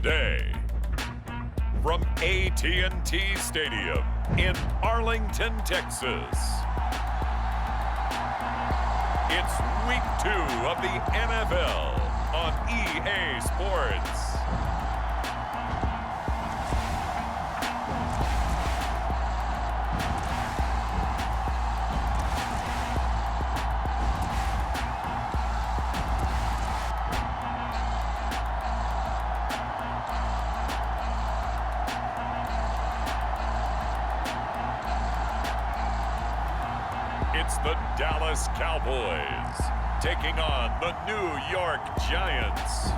today, from AT&T Stadium in Arlington, Texas, it's Week 2 of the NFL on EA Sports. It's the Dallas Cowboys taking on the New York Giants.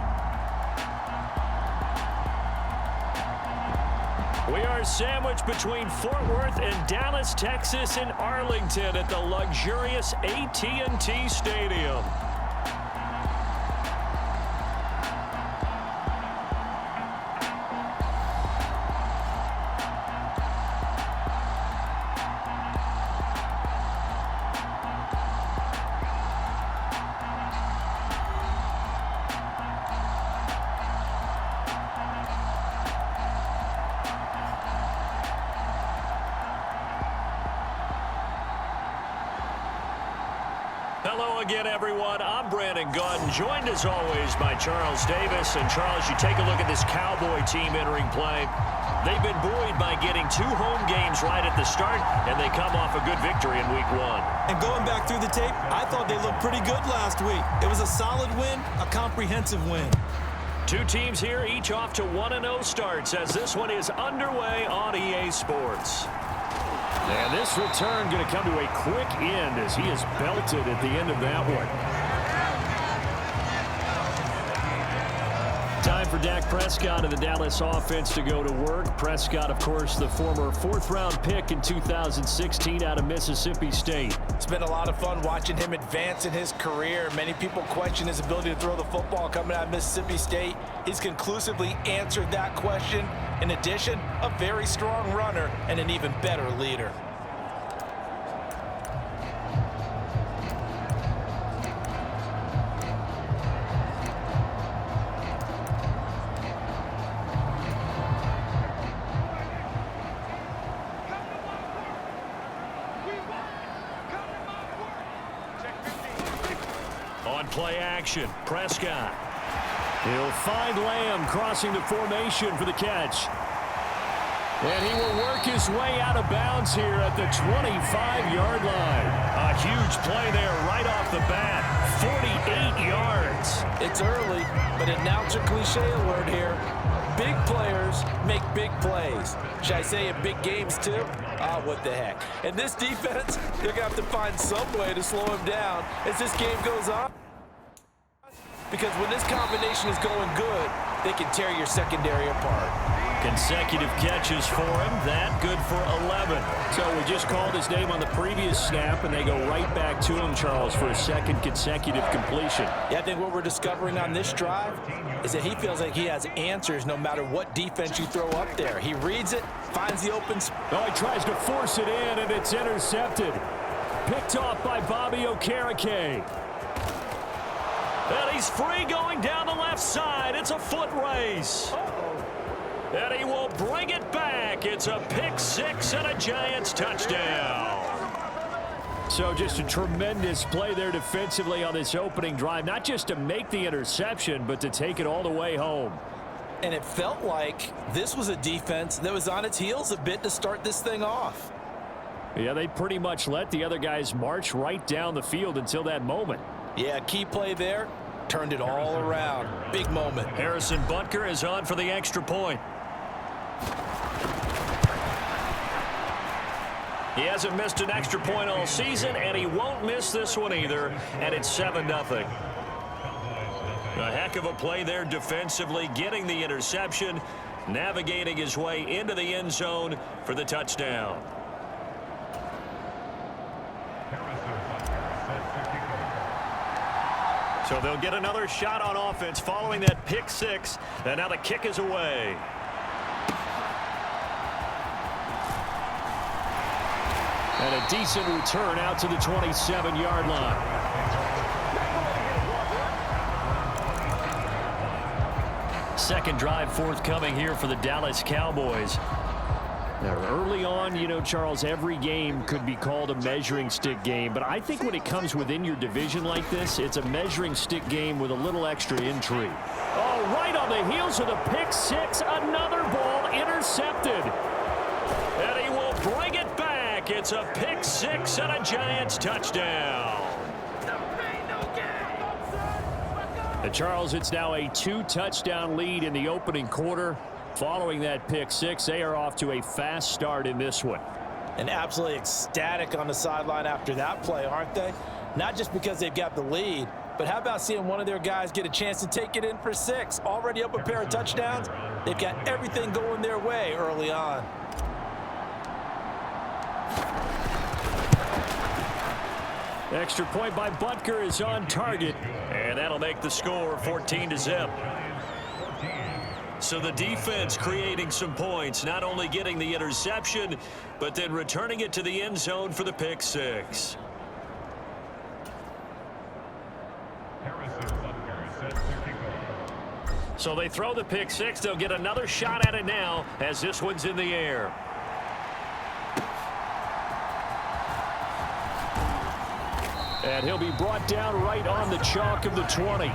We are sandwiched between Fort Worth and Dallas, Texas, in Arlington at the luxurious AT&T Stadium. Hello again, everyone. I'm Brandon Gunn, joined as always by Charles Davis. And Charles, you take a look at this Cowboy team entering play. They've been buoyed by getting 2 home games right at the start, and they come off a good victory in Week 1. And going back through the tape, I thought they looked pretty good last week. It was a solid win, a comprehensive win. 2 teams here, each off to 1-0 starts as this one is underway on EA Sports. And this return going to come to a quick end as he is belted at the end of that one. Time for Dak Prescott of the Dallas offense to go to work. Prescott, of course, the former 4th-round pick in 2016 out of Mississippi State. It's been a lot of fun watching him advance in his career. Many people question his ability to throw the football coming out of Mississippi State. He's conclusively answered that question. In addition, a very strong runner and an even better leader. On play action, Prescott. He'll find Lamb crossing the formation for the catch. And he will work his way out of bounds here at the 25-yard line. A huge play there right off the bat. 48 yards. It's early, but announcer cliche alert here. Big players make big plays. Should I say in big games too? Ah, what the heck. And this defense, they're going to have to find some way to slow him down as this game goes on. Because when this combination is going good, they can tear your secondary apart. Consecutive catches for him. That good for 11. So we just called his name on the previous snap, and they go right back to him, Charles, for a second consecutive completion. Yeah, I think what we're discovering on this drive is that he feels like he has answers no matter what defense you throw up there. He reads it, finds the open spot. Oh, he tries to force it in, and it's intercepted. Picked off by Bobby Okereke. And he's free going down the left side. It's a foot race. And he will bring it back. It's a pick 6 and a Giants touchdown. So just a tremendous play there defensively on this opening drive. Not just to make the interception, but to take it all the way home. And it felt like this was a defense that was on its heels a bit to start this thing off. Yeah, they pretty much let the other guys march right down the field until that moment. Yeah, key play there. Turned it all around. Big moment. Harrison Butker is on for the extra point. He hasn't missed an extra point all season, and he won't miss this one either, and it's 7-0. A heck of a play there defensively, getting the interception, navigating his way into the end zone for the touchdown. So they'll get another shot on offense following that pick 6, and now the kick is away. And a decent return out to the 27-yard line. Second drive forthcoming here for the Dallas Cowboys. Now, early on, you know, Charles, every game could be called a measuring stick game. But I think when it comes within your division like this, it's a measuring stick game with a little extra intrigue. Oh, right on the heels of the pick six. Another ball intercepted. And he will bring it back. It's a pick six and a Giants touchdown. And Charles, it's now a 2-touchdown lead in the opening quarter. Following that pick six, they are off to a fast start in this one. And absolutely ecstatic on the sideline after that play, aren't they? Not just because they've got the lead, but how about seeing one of their guys get a chance to take it in for 6? Already up a pair of touchdowns. They've got everything going their way early on. Extra point by Butker is on target, and that'll make the score 14-0. So the defense creating some points, not only getting the interception, but then returning it to the end zone for the pick six. So they throw the pick six. They'll get another shot at it now as this one's in the air. And he'll be brought down right on the chalk of the 20.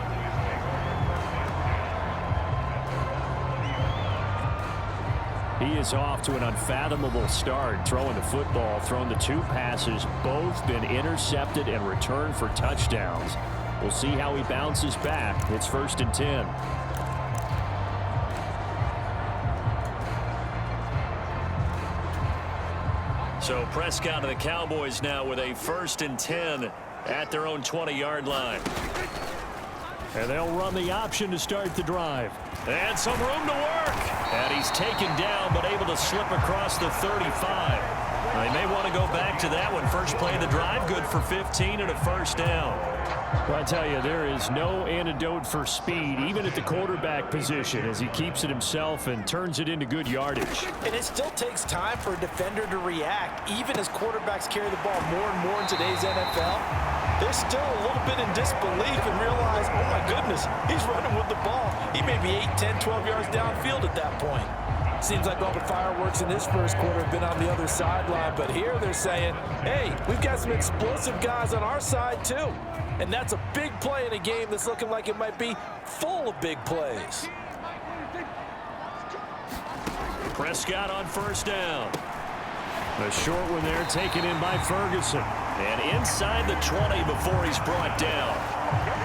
He is off to an unfathomable start throwing the football, thrown the 2 passes, both been intercepted and returned for touchdowns. We'll see how he bounces back. It's 1st and 10. So Prescott and the Cowboys now with a 1st and 10 at their own 20-yard line. And they'll run the option to start the drive. And some room to work. And he's taken down, but able to slip across the 35. They may want to go back to that one. First play of the drive, good for 15 and a 1st down. Well, I tell you, there is no antidote for speed, even at the quarterback position, as he keeps it himself and turns it into good yardage. And it still takes time for a defender to react, even as quarterbacks carry the ball more and more in today's NFL. They're still a little bit in disbelief and realize, oh my goodness, he's running with the ball. He may be 8, 10, 12 yards downfield at that point. Seems like all the fireworks in this first quarter have been on the other sideline, but here they're saying, hey, we've got some explosive guys on our side too. And that's a big play in a game that's looking like it might be full of big plays. Prescott on 1st down. The short one there taken in by Ferguson. And inside the 20 before he's brought down.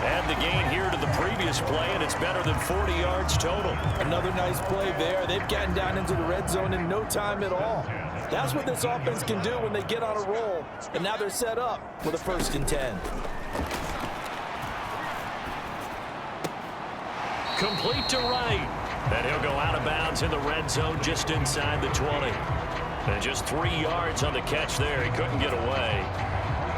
Add the gain here to the previous play, and it's better than 40 yards total. Another nice play there. They've gotten down into the red zone in no time at all. That's what this offense can do when they get on a roll. And now they're set up with a 1st and 10. Complete to Wright. And he'll go out of bounds in the red zone just inside the 20. And just 3 yards on the catch there. He couldn't get away.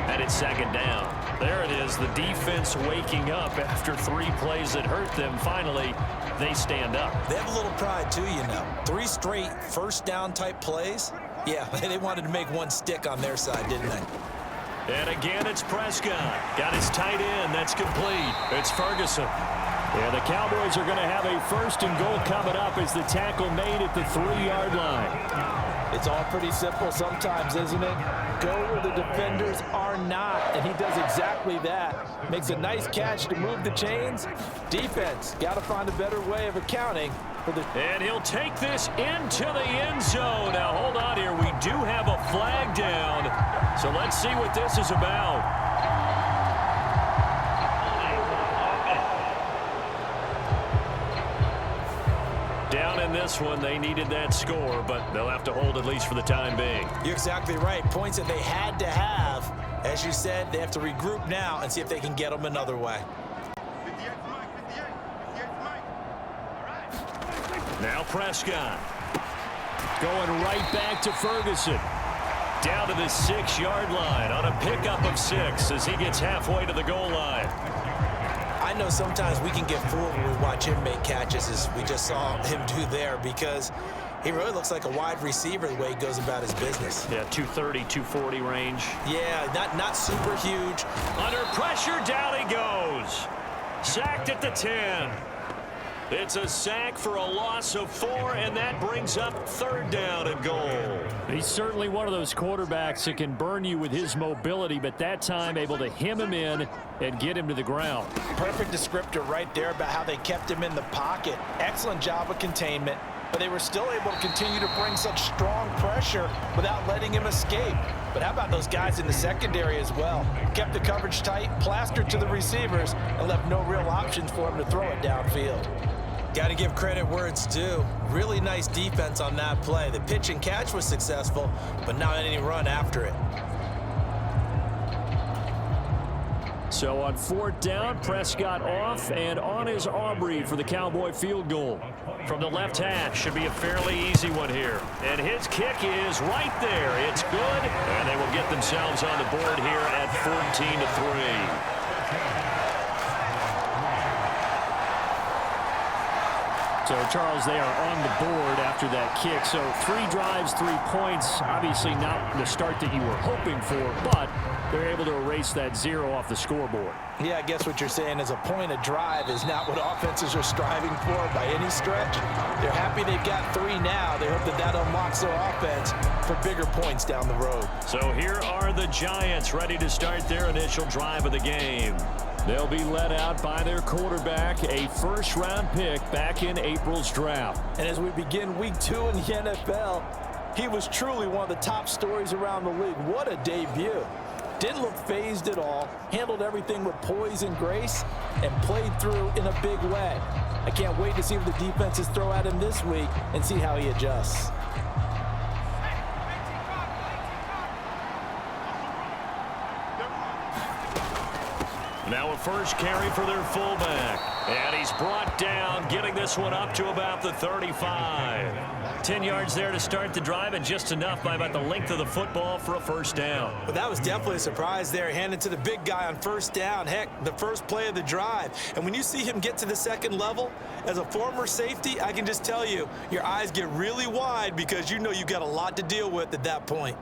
And it's 2nd down. There it is, the defense waking up after 3 plays that hurt them. Finally, they stand up. They have a little pride too, you know. 3 straight 1st down type plays. Yeah, they wanted to make one stick on their side, didn't they? And again, it's Prescott. Got his tight end. That's complete. It's Ferguson. Yeah, the Cowboys are going to have a 1st and goal coming up as the tackle made at the 3-yard line. It's all pretty simple sometimes, isn't it? Go where the defenders are not, and he does exactly that. Makes a nice catch to move the chains. Defense, got to find a better way of accounting for the... And he'll take this into the end zone. Now, hold on here. We do have a flag down, so let's see what this is about. Down in this one, they needed that score, but they'll have to hold at least for the time being. You're exactly right. Points that they had to have. As you said, they have to regroup now and see if they can get them another way. Now Prescott. Going right back to Ferguson. Down to the 6-yard line on a pickup of 6 as he gets halfway to the goal line. I know sometimes we can get fooled when we watch him make catches, as we just saw him do there, because he really looks like a wide receiver the way he goes about his business. Yeah, 230, 240 range. Yeah, not super huge. Under pressure, down he goes. Sacked at the 10. It's a sack for a loss of 4, and that brings up 3rd down and goal. He's certainly one of those quarterbacks that can burn you with his mobility, but that time able to hem him in and get him to the ground. Perfect descriptor right there about how they kept him in the pocket. Excellent job of containment, but they were still able to continue to bring such strong pressure without letting him escape. But how about those guys in the secondary as well? Kept the coverage tight, plastered to the receivers, and left no real options for him to throw it downfield. Got to give credit where it's due. Really nice defense on that play. The pitch and catch was successful, but not any run after it. So on 4th down, Prescott off, and on is Aubrey for the Cowboy field goal. From the left hash, should be a fairly easy one here. And his kick is right there. It's good, and they will get themselves on the board here at 14-3. So, Charles, they are on the board after that kick. So 3 drives, 3 points. Obviously not the start that you were hoping for, but they're able to erase that 0 off the scoreboard. Yeah, I guess what you're saying is a point a drive is not what offenses are striving for by any stretch. They're happy they've got 3 now. They hope that that unlocks their offense for bigger points down the road. So here are the Giants ready to start their initial drive of the game. They'll be led out by their quarterback, a first-round pick back in April's draft. And as we begin week 2 in the NFL, he was truly one of the top stories around the league. What a debut. Didn't look phased at all, handled everything with poise and grace, and played through in a big way. I can't wait to see what the defenses throw at him this week and see how he adjusts. Now a first carry for their fullback. And he's brought down, getting this one up to about the 35. 10 yards there to start the drive, and just enough by about the length of the football for a first down. Well, that was definitely a surprise there, handed to the big guy on first down. Heck, the first play of the drive. And when you see him get to the second level, as a former safety, I can just tell you, your eyes get really wide because you know you've got a lot to deal with at that point.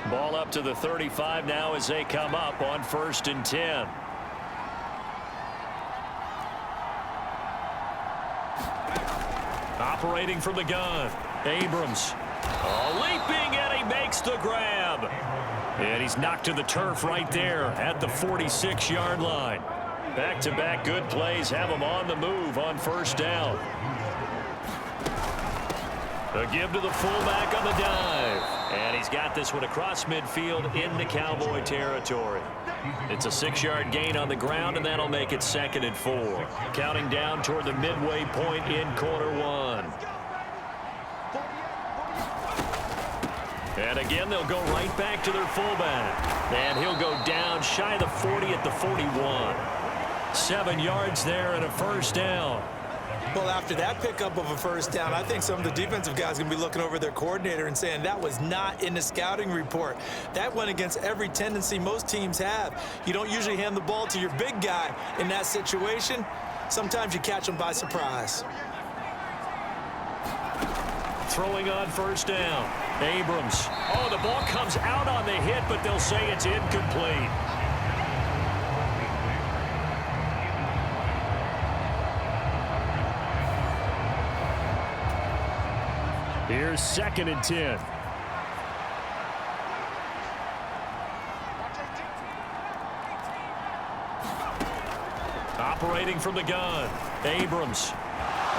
Ball up to the 35 now as they come up on 1st and 10. Operating from the gun, Abrams. Leaping, and he makes the grab. And he's knocked to the turf right there at the 46-yard line. Back-to-back good plays have him on the move on 1st down. A give to the fullback on the dive. And he's got this one across midfield into Cowboy territory. It's a 6-yard gain on the ground, and that'll make it 2nd and 4. Counting down toward the midway point in quarter 1. And again, they'll go right back to their fullback. And he'll go down shy of the 40 at the 41. 7 yards there and a first down. Well, after that pickup of a first down, I think some of the defensive guys are going to be looking over their coordinator and saying that was not in the scouting report. That went against every tendency most teams have. You don't usually hand the ball to your big guy in that situation. Sometimes you catch them by surprise. Throwing on 1st down. Abrams. Oh, the ball comes out on the hit, but they'll say it's incomplete. Here's 2nd and 10. Operating from the gun, Abrams.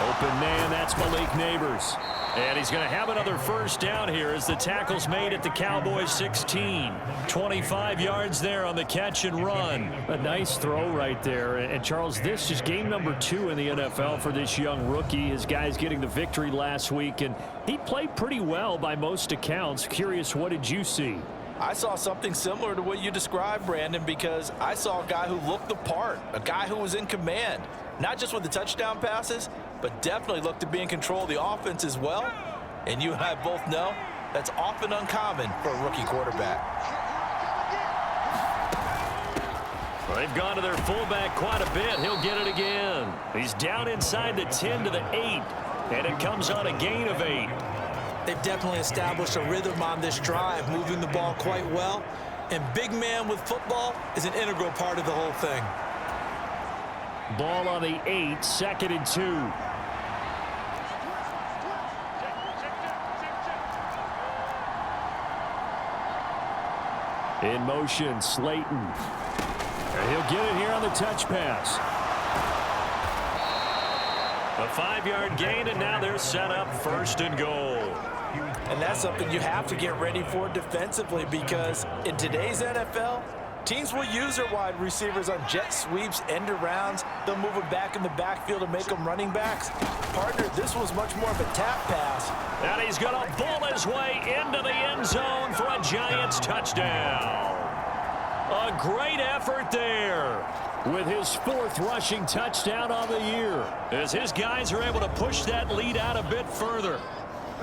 Open man, that's Malik Neighbors. And he's going to have another first down here as the tackle's made at the Cowboys 16. 25 yards there on the catch and run. A nice throw right there. And Charles, this is game number 2 in the NFL for this young rookie. His guys getting the victory last week, and he played pretty well by most accounts. Curious, what did you see? I saw something similar to what you described, Brandon, because I saw a guy who looked the part, a guy who was in command, not just with the touchdown passes, but definitely looked to be in control of the offense as well. And you and I both know that's often uncommon for a rookie quarterback. They've gone to their fullback quite a bit. He'll get it again. He's down inside the 10 to the 8, and it comes on a gain of 8. They've definitely established a rhythm on this drive, moving the ball quite well. And big man with football is an integral part of the whole thing. Ball on the 8, 2nd and 2. In motion, Slayton. And he'll get it here on the touch pass. A 5-yard gain, and now they're set up 1st and goal. And that's something you have to get ready for defensively, because in today's NFL, teams will use their wide receivers on jet sweeps, end arounds. They'll move them back in the backfield and make them running backs. Partner, this was much more of a tap pass. And he's going to bull his way into the end zone for a Giants touchdown. A great effort there. With his 4th rushing touchdown on the year. As his guys are able to push that lead out a bit further.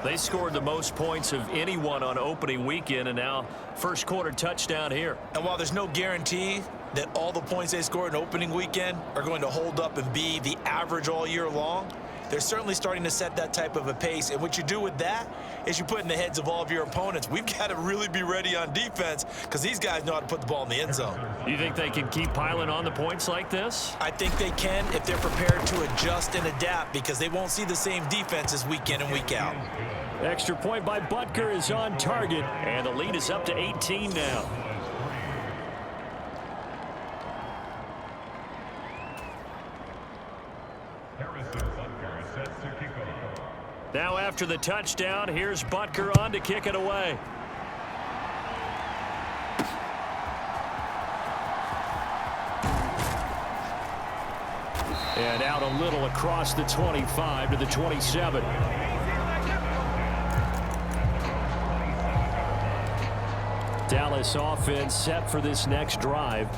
They scored the most points of anyone on opening weekend, and now first quarter touchdown here. And while there's no guarantee that all the points they scored in opening weekend are going to hold up and be the average all year long, they're certainly starting to set that type of a pace. And what you do with that is you put in the heads of all of your opponents, we've got to really be ready on defense, because these guys know how to put the ball in the end zone. You think they can keep piling on the points like this? I think they can if they're prepared to adjust and adapt, because they won't see the same defenses week in and week out. Extra point by Butker is on target. And the lead is up to 18 now. Now after the touchdown, here's Butker on to kick it away. And out a little across the 25 to the 27. Dallas offense set for this next drive.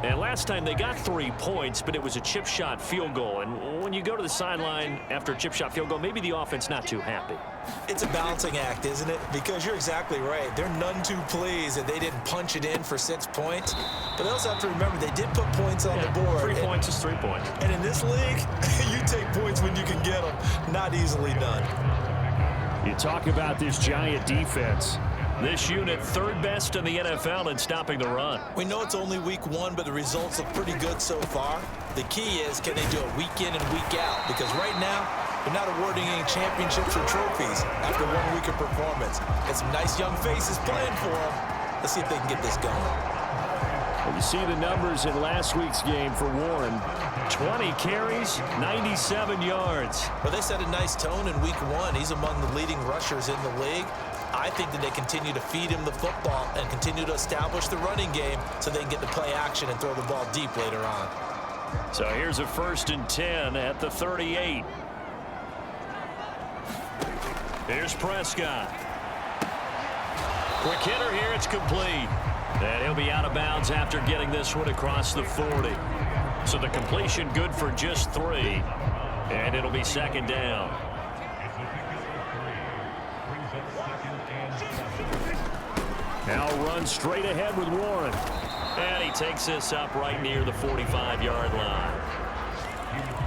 And last time they got 3 points, but it was a chip shot field goal. And when you go to the sideline after a chip shot field goal, maybe the offense not too happy. It's a balancing act, isn't it? Because you're exactly right. They're none too pleased that they didn't punch it in for 6 points. But they also have to remember they did put points on the board. 3 points is 3 points. And in this league, you take points when you can get them. Not easily done. You talk about this Giant defense. This unit 3rd best in the NFL in stopping the run. We know it's only week 1, but the results look pretty good so far. The key is, can they do it week in and week out? Because right now, they're not awarding any championships or trophies after 1 week of performance. Got some nice young faces playing for them. Let's see if they can get this going. Well, you see the numbers in last week's game for Warren. 20 carries, 97 yards. Well, they set a nice tone in week 1. He's among the leading rushers in the league. I think that they continue to feed him the football and continue to establish the running game so they can get the play action and throw the ball deep later on. So here's a 1st and 10 at the 38. Here's Prescott. Quick hitter here, it's complete. And he'll be out of bounds after getting this one across the 40. So the completion good for just 3. And it'll be 2nd down. Now run straight ahead with Warren. And he takes this up right near the 45-yard line.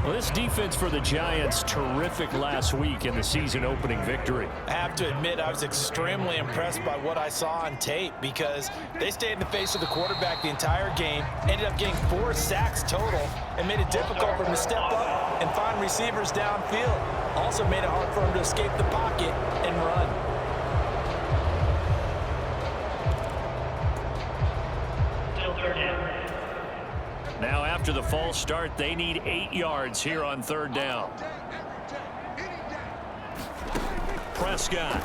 Well, this defense for the Giants, terrific last week in the season opening victory. I have to admit, I was extremely impressed by what I saw on tape, because they stayed in the face of the quarterback the entire game, ended up getting 4 sacks total, and made it difficult for him to step up and find receivers downfield. Also made it hard for him to escape the pocket and run. Now after the false start, they need 8 yards here on 3rd down. Prescott.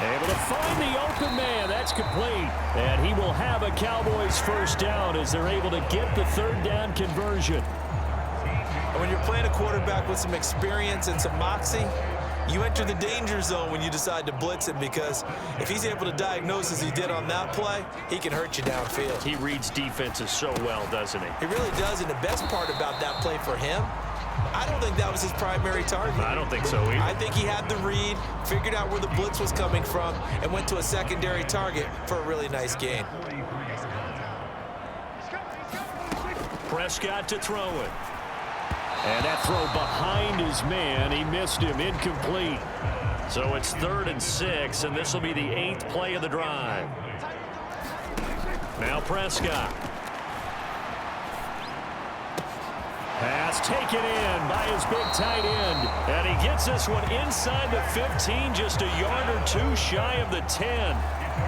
Able to find the open man. That's complete. And he will have a Cowboys 1st down as they're able to get the 3rd down conversion. And when you're playing a quarterback with some experience and some moxie, you enter the danger zone when you decide to blitz him, because if he's able to diagnose as he did on that play, he can hurt you downfield. He reads defenses so well, doesn't he? He really does, and the best part about that play for him, I don't think that was his primary target. I don't think so either. I think he had the read, figured out where the blitz was coming from, and went to a secondary target for a really nice gain. Prescott to throw it. And that throw behind his man. He missed him. Incomplete. So it's 3rd and 6, and this will be the 8th play of the drive. Now Prescott. Pass taken in by his big tight end. And he gets this one inside the 15, just a yard or two shy of the 10.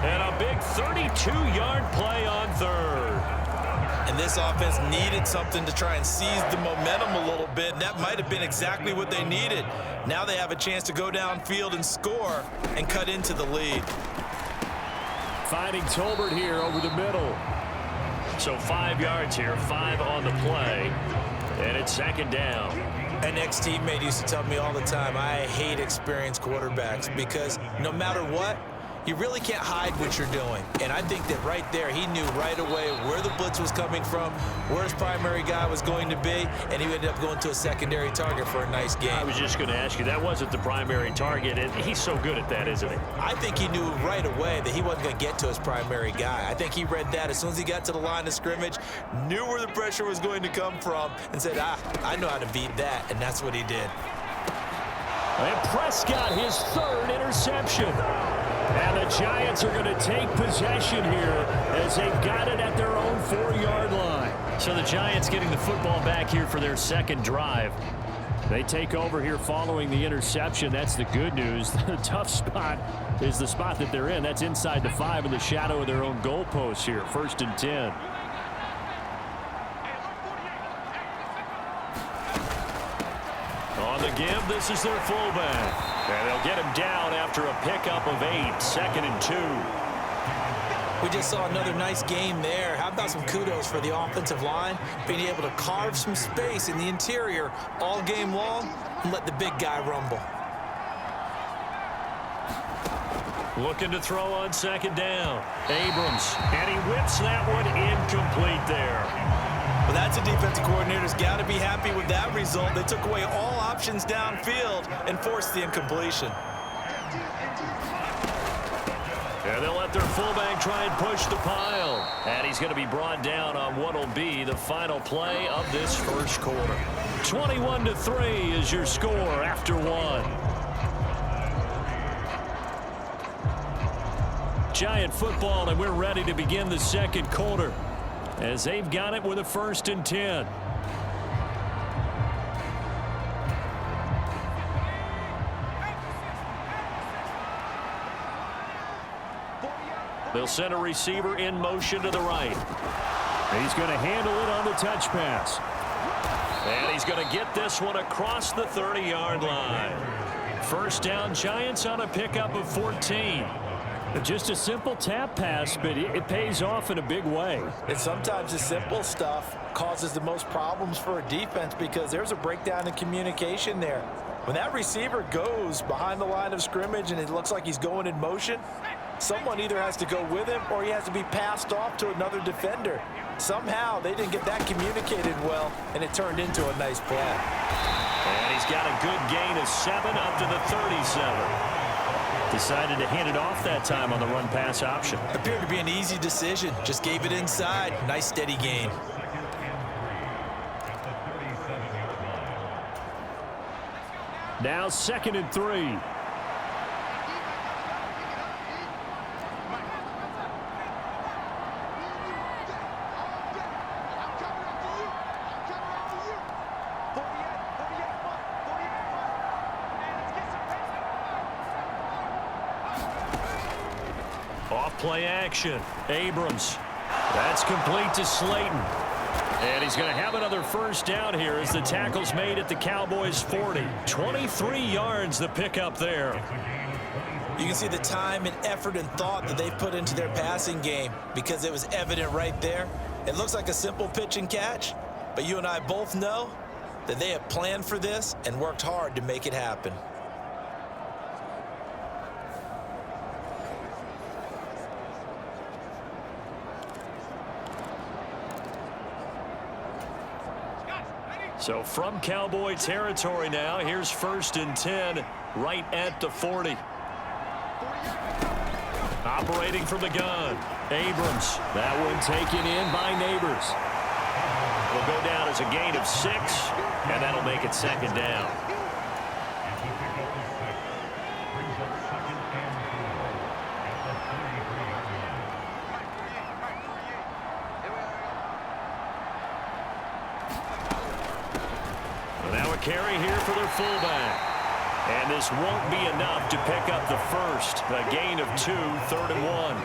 And a big 32-yard play on 3rd. And this offense needed something to try and seize the momentum a little bit. And that might have been exactly what they needed. Now they have a chance to go downfield and score and cut into the lead. Finding Tolbert here over the middle. So 5 yards here, 5 on the play. And it's 2nd down. An ex-teammate used to tell me all the time, I hate experienced quarterbacks because no matter what, you really can't hide what you're doing. And I think that right there, he knew right away where the blitz was coming from, where his primary guy was going to be, and he ended up going to a secondary target for a nice game. I was just going to ask you, that wasn't the primary target, and he's so good at that, isn't he? I think he knew right away that he wasn't going to get to his primary guy. I think he read that as soon as he got to the line of scrimmage, knew where the pressure was going to come from, and said, I know how to beat that, and that's what he did. And Prescott, his 3rd interception. And the Giants are going to take possession here as they've got it at their own 4-yard line. So the Giants getting the football back here for their 2nd drive. They take over here following the interception. That's the good news. The tough spot is the spot that they're in. That's inside the 5 in the shadow of their own goalpost here. 1st and 10. On the give, this is their fullback. And they'll get him down after a pickup of 8, 2nd and 2. We just saw another nice game there. How about some kudos for the offensive line, being able to carve some space in the interior all game long and let the big guy rumble. Looking to throw on 2nd down. Abrams, and he whips that one incomplete there. Well, that's a defensive coordinator's got to be happy with that result. They took away all options downfield and forced the incompletion. And they'll let their fullback try and push the pile. And he's going to be brought down on what will be the final play of this 1st quarter. 21-3 is your score after 1. Giant football, and we're ready to begin the 2nd quarter as they've got it with a 1st and 10. They'll send a receiver in motion to the right. He's going to handle it on the touch pass. And he's going to get this one across the 30-yard line. 1st down, Giants on a pickup of 14. Just a simple tap pass, but it pays off in a big way. And sometimes the simple stuff causes the most problems for a defense because there's a breakdown in communication there. When that receiver goes behind the line of scrimmage and it looks like he's going in motion, someone either has to go with him or he has to be passed off to another defender. Somehow they didn't get that communicated well, and it turned into a nice play. And he's got a good gain of 7 up to the 37. Decided to hand it off that time on the run-pass option. Appeared to be an easy decision. Just gave it inside. Nice steady gain. Now 2nd and 3. Off-play action. Abrams. That's complete to Slayton. And he's going to have another 1st down here as the tackle's made at the Cowboys 40. 23 yards the pickup there. You can see the time and effort and thought that they've put into their passing game because it was evident right there. It looks like a simple pitch and catch, but you and I both know that they have planned for this and worked hard to make it happen. So from Cowboy territory now, here's 1st and 10 right at the 40. Operating from the gun, Abrams. That one taken in by Neighbors. Will go down has a gain of 6, and that'll make it second down. Now a carry here for their fullback. And this won't be enough to pick up the first. A gain of 2, 3rd and 1.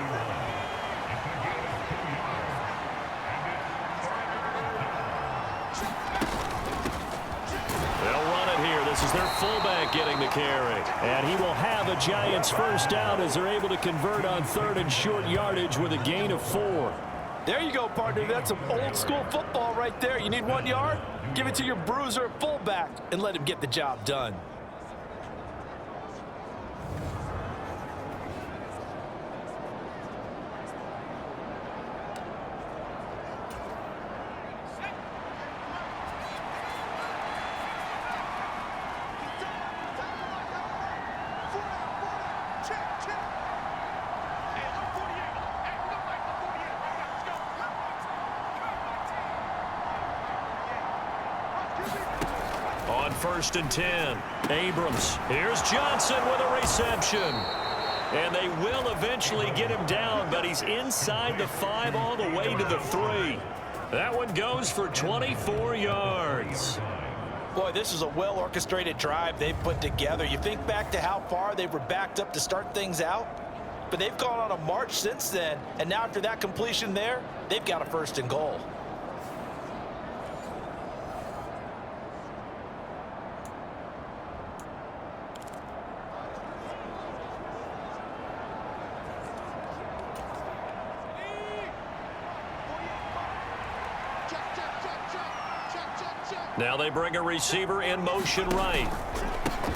They'll run it here. This is their fullback getting the carry. And he will have a Giants first down as they're able to convert on 3rd and short yardage with a gain of 4. There you go, partner. That's some old school football right there. You need 1 yard? Give it to your bruiser at fullback and let him get the job done. On 1st and 10, Abrams. Here's Johnson with a reception. And they will eventually get him down, but he's inside the 5 all the way to the 3. That one goes for 24 yards. Boy, this is a well-orchestrated drive they've put together. You think back to how far they were backed up to start things out, but they've gone on a march since then, and now after that completion there, they've got a 1st and goal. Now they bring a receiver in motion right.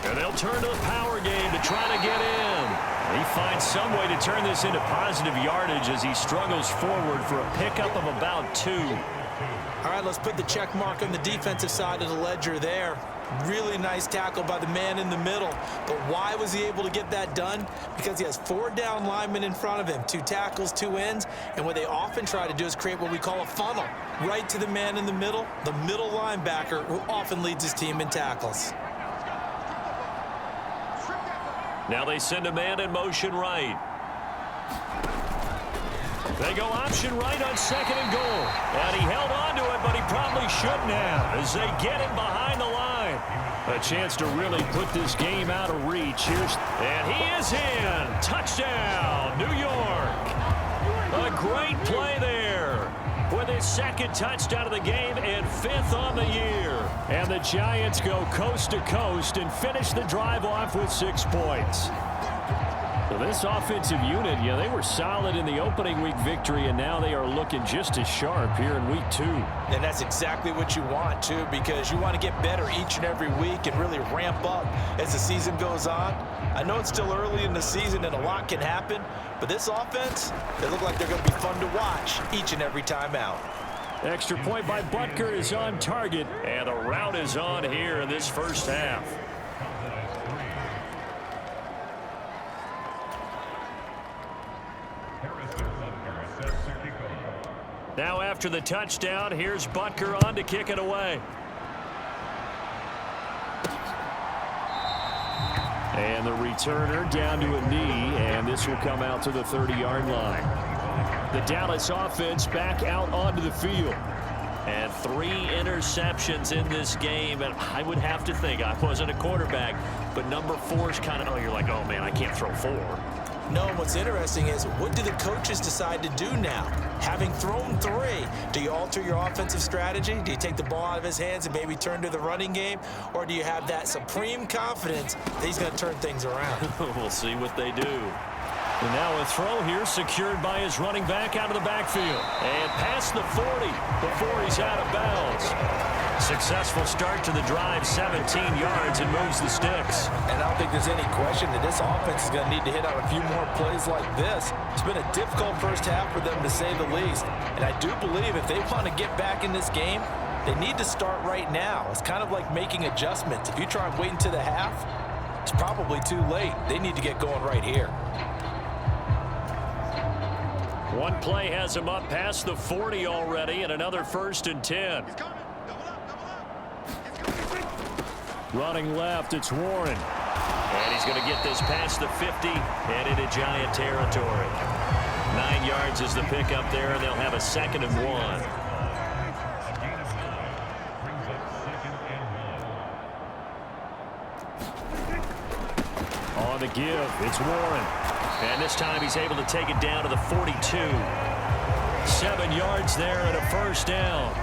And they'll turn to the power game to try to get in. He finds some way to turn this into positive yardage as he struggles forward for a pickup of about 2. All right, let's put the check mark on the defensive side of the ledger there. Really nice tackle by the man in the middle. But why was he able to get that done? Because he has 4 down linemen in front of him, 2 tackles, 2 ends. And what they often try to do is create what we call a funnel. Right to the man in the middle linebacker, who often leads his team in tackles. Now they send a man in motion right. They go option right on 2nd and goal. And he held on to it, but he probably shouldn't have as they get him behind the line. A chance to really put this game out of reach. And he is in. Touchdown, New York. A great play there with his 2nd touchdown of the game and 5th on the year. And the Giants go coast to coast and finish the drive off with 6 points. Well, this offensive unit, they were solid in the opening week victory, and now they are looking just as sharp here in week 2. And that's exactly what you want, too, because you want to get better each and every week and really ramp up as the season goes on. I know it's still early in the season and a lot can happen, but this offense, they look like they're going to be fun to watch each and every time out. Extra point by Butker is on target, and the route is on here in this first half. Now after the touchdown, here's Butker on to kick it away. And the returner down to a knee, and this will come out to the 30-yard line. The Dallas offense back out onto the field. And 3 interceptions in this game, and I would have to think, I wasn't a quarterback, but number 4 is kind of, you're like, oh man, I can't throw 4. No, what's interesting is, what do the coaches decide to do now? Having thrown 3, do you alter your offensive strategy? Do you take the ball out of his hands and maybe turn to the running game? Or do you have that supreme confidence that he's going to turn things around? We'll see what they do. And now a throw here secured by his running back out of the backfield. And past the 40 before he's out of bounds. Successful start to the drive, 17 yards, and moves the sticks. And I don't think there's any question that this offense is going to need to hit out a few more plays like this. It's been a difficult first half for them, to say the least. And I do believe if they want to get back in this game, they need to start right now. It's kind of like making adjustments. If you try and wait until the half, it's probably too late. They need to get going right here. One play has him up past the 40 already, and another 1st and 10. Running left, it's Warren. And he's going to get this past the 50 and into Giant territory. 9 yards is the pickup there, and they'll have a 2nd and 1. On the give, it's Warren. And this time he's able to take it down to the 42. 7 yards there and a 1st down.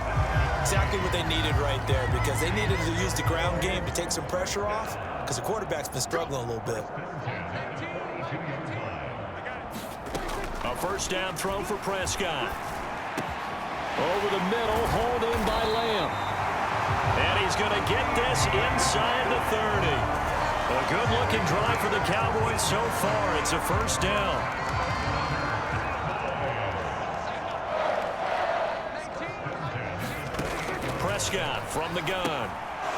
Exactly what they needed right there, because they needed to use the ground game to take some pressure off, because the quarterback's been struggling a little bit. A 1st down throw for Prescott. Over the middle, hauled in by Lamb. And he's going to get this inside the 30. A good-looking drive for the Cowboys so far. It's a 1st down. Prescott from the gun.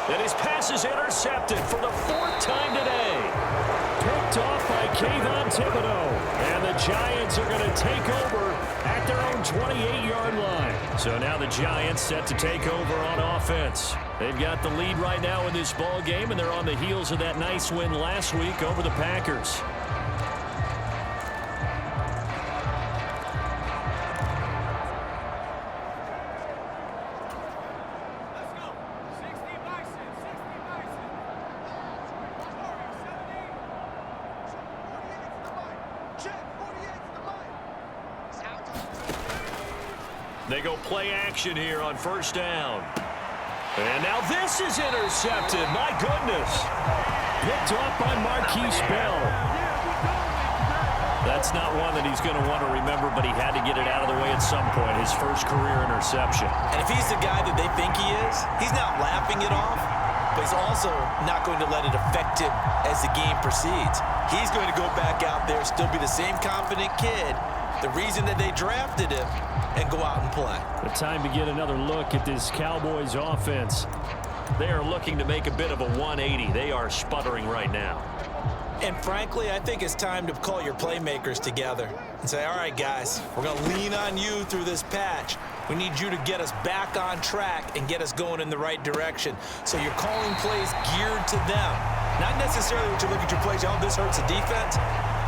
And his pass is intercepted for the 4th time today. Picked off by Kayvon Thibodeau. And the Giants are going to take over at their own 28-yard line. So now the Giants set to take over on offense. They've got the lead right now in this ball game, and they're on the heels of that nice win last week over the Packers. They go play action here on 1st down. And now this is intercepted. My goodness. Picked off by Marquise Bell. That's not one that he's going to want to remember, but he had to get it out of the way at some point. His first career interception. And if he's the guy that they think he is, he's not laughing it off, but he's also not going to let it affect him as the game proceeds. He's going to go back out there, still be the same confident kid, the reason that they drafted him, and go out and play. The time to get another look at this Cowboys offense. They are looking to make a bit of a 180. They are sputtering right now. And frankly, I think it's time to call your playmakers together and say, all right, guys, we're going to lean on you through this patch. We need you to get us back on track and get us going in the right direction. So you're calling plays geared to them. Not necessarily what you look at your plays, oh, this hurts the defense.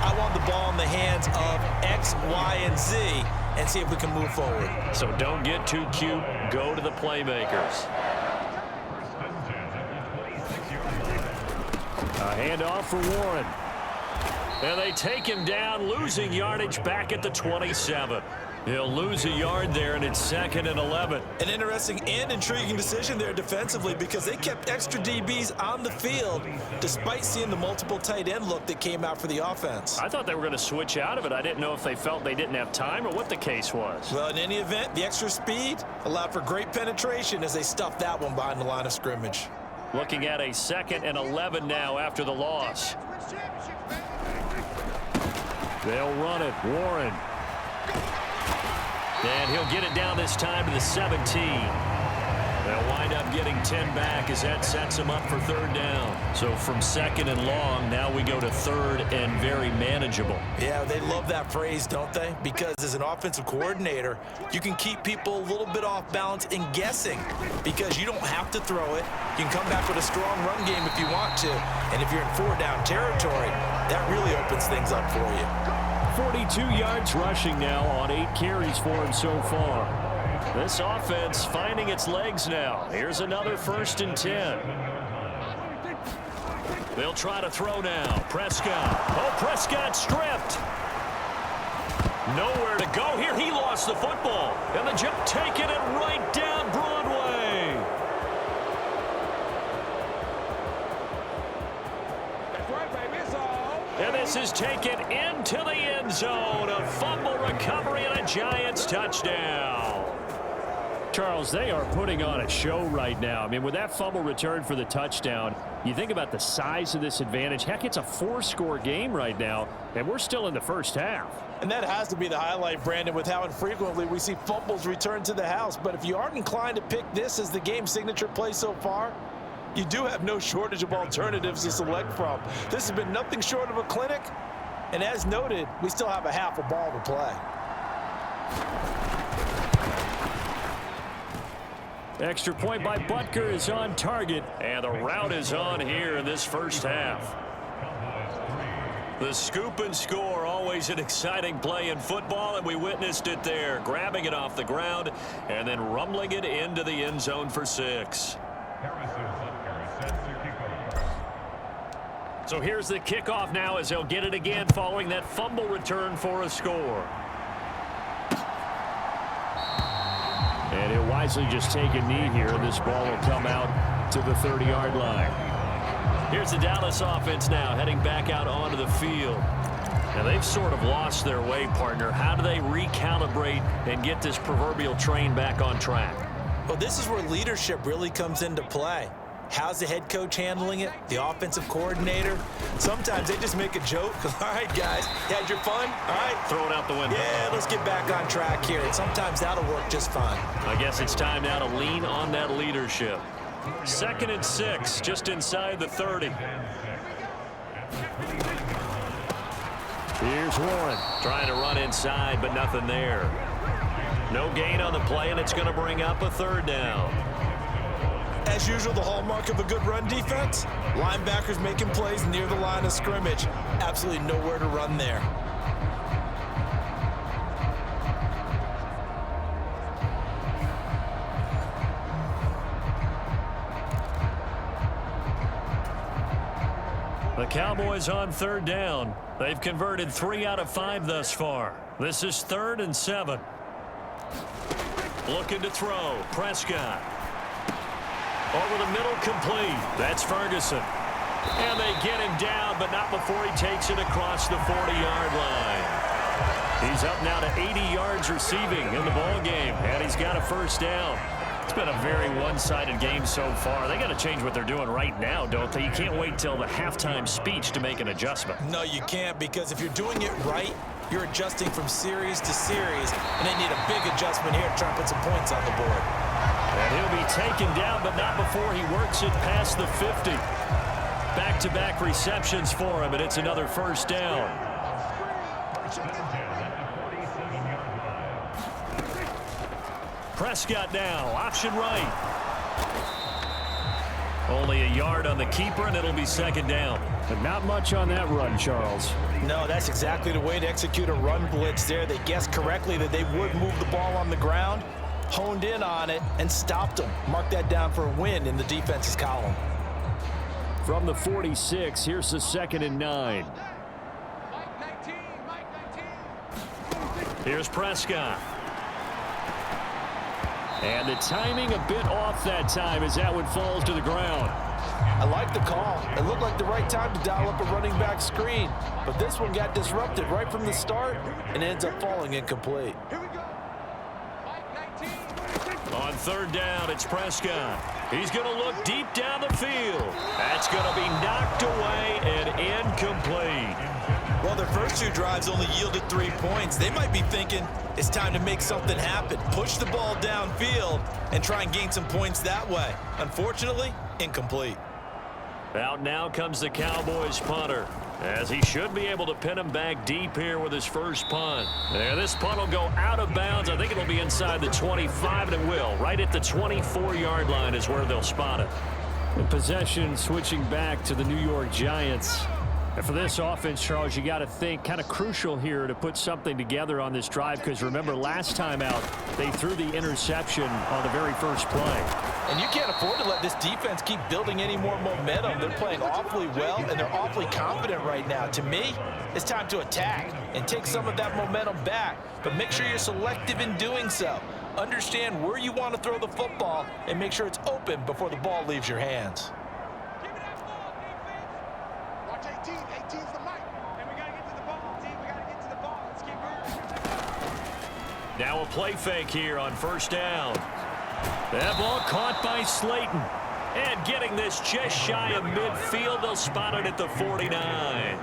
I want the ball in the hands of X, Y, and Z and see if we can move forward. So don't get too cute. Go to the playmakers. A handoff for Warren. And they take him down, losing yardage back at the 27. He'll lose a yard there, and it's 2nd and 11. An interesting and intriguing decision there defensively, because they kept extra DBs on the field despite seeing the multiple tight end look that came out for the offense. I thought they were going to switch out of it. I didn't know if they felt they didn't have time or what the case was. Well, in any event, the extra speed allowed for great penetration as they stuffed that one behind the line of scrimmage. Looking at a 2nd and 11 now after the loss. They'll run it. Warren. And he'll get it down this time to the 17. They'll wind up getting 10 back as that sets him up for 3rd down. So from 2nd and long, now we go to 3rd and very manageable. Yeah, they love that phrase, don't they? Because as an offensive coordinator, you can keep people a little bit off balance and guessing, because you don't have to throw it. You can come back with a strong run game if you want to. And if you're in 4-down territory, that really opens things up for you. 42 yards rushing now on 8 carries for him so far. This offense finding its legs now. Here's another 1st and 10. They'll try to throw now. Prescott. Oh, Prescott stripped. Nowhere to go here. He lost the football. And the jump taking it right down Broadway. That's right, baby. It's all. And this is taken into the end zone. A fumble recovery and a Giants touchdown. Charles, they are putting on a show right now. I mean, with that fumble return for the touchdown, you think about the size of this advantage. Heck, it's a 4-score game right now, and we're still in the first half. And that has to be the highlight, Brandon, with how infrequently we see fumbles return to the house. But if you aren't inclined to pick this as the game signature play so far, you do have no shortage of alternatives to select from. This has been nothing short of a clinic. And as noted, we still have a half a ball to play. Extra point by Butker is on target, and the route is on here in this first half. The scoop and score, always an exciting play in football, and we witnessed it there, grabbing it off the ground and then rumbling it into the end zone for 6. So here's the kickoff now as they'll get it again following that fumble return for a score. And he'll wisely just take a knee here, and this ball will come out to the 30-yard line. Here's the Dallas offense now heading back out onto the field. Now they've sort of lost their way, partner. How do they recalibrate and get this proverbial train back on track? Well, this is where leadership really comes into play. How's the head coach handling it? The offensive coordinator? Sometimes they just make a joke. All right, guys, you had your fun? All right. Throw it out the window. Yeah, let's get back on track here. And sometimes that'll work just fine. I guess it's time now to lean on that leadership. 2nd and 6, just inside the 30. Here's Warren. Trying to run inside, but nothing there. No gain on the play, and it's going to bring up a 3rd down. As usual, the hallmark of a good run defense, linebackers making plays near the line of scrimmage. Absolutely nowhere to run there. The Cowboys on 3rd down. They've converted 3 out of 5 thus far. This is 3rd and 7. Looking to throw. Prescott. Over the middle, complete. That's Ferguson. And they get him down, but not before he takes it across the 40-yard line. He's up now to 80 yards receiving in the ball game, and he's got a 1st down. It's been a very one-sided game so far. They got to change what they're doing right now, don't they? You can't wait till the halftime speech to make an adjustment. No, you can't, because if you're doing it right, you're adjusting from series to series, and they need a big adjustment here to try and put some points on the board. And he'll be taken down, but not before he works it past the 50. Back-to-back receptions for him, and it's another 1st down. Prescott now, option right. Only a yard on the keeper, and it'll be 2nd down. But not much on that run, Charles. No, that's exactly the way to execute a run blitz there. They guessed correctly that they would move the ball on the ground, honed in on it, and stopped them. Mark that down for a win in the defense's column. From the 46, here's the 2nd and 9. Here's Prescott. And the timing a bit off that time as that one falls to the ground. I like the call. It looked like the right time to dial up a running back screen, but this one got disrupted right from the start and ends up falling incomplete. On 3rd down, it's Prescott. He's going to look deep down the field. That's going to be knocked away and incomplete. Well, their first 2 drives only yielded 3 points. They might be thinking it's time to make something happen. Push the ball downfield and try and gain some points that way. Unfortunately, incomplete. Out now comes the Cowboys punter, as he should be able to pin him back deep here with his first punt. There, this punt will go out of bounds. I think it'll be inside the 25, and it will. Right at the 24-yard line is where they'll spot it. The possession switching back to the New York Giants. And for this offense, Charles, you got to think kind of crucial here to put something together on this drive, because remember last time out they threw the interception on the very first play. And you can't afford to let this defense keep building any more momentum. They're playing awfully well, and they're awfully confident right now. To me, it's time to attack and take some of that momentum back, but make sure you're selective in doing so. Understand where you want to throw the football and make sure it's open before the ball leaves your hands. Now a play fake here on 1st down. That ball caught by Slayton. And getting this just shy of midfield, they'll spot it at the 49.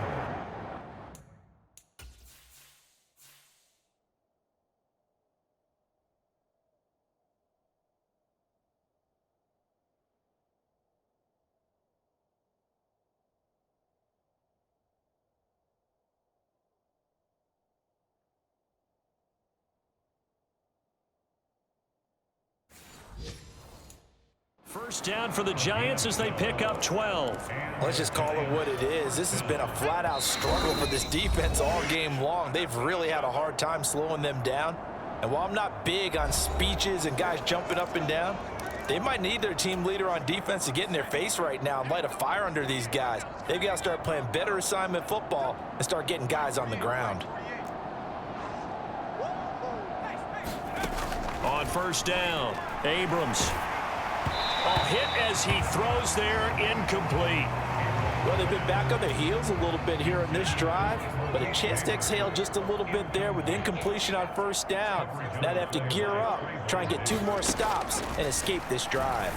First down for the Giants as they pick up 12. Let's just call it what it is. This has been a flat-out struggle for this defense all game long. They've really had a hard time slowing them down. And while I'm not big on speeches and guys jumping up and down, they might need their team leader on defense to get in their face right now and light a fire under these guys. They've got to start playing better assignment football and start getting guys on the ground. On first down, Abrams. A hit as he throws there, incomplete. Well, they've been back on their heels a little bit here in this drive, but a chance to exhale just a little bit there with incompletion on first down. Now they have to gear up, try and get 2 more stops, and escape this drive.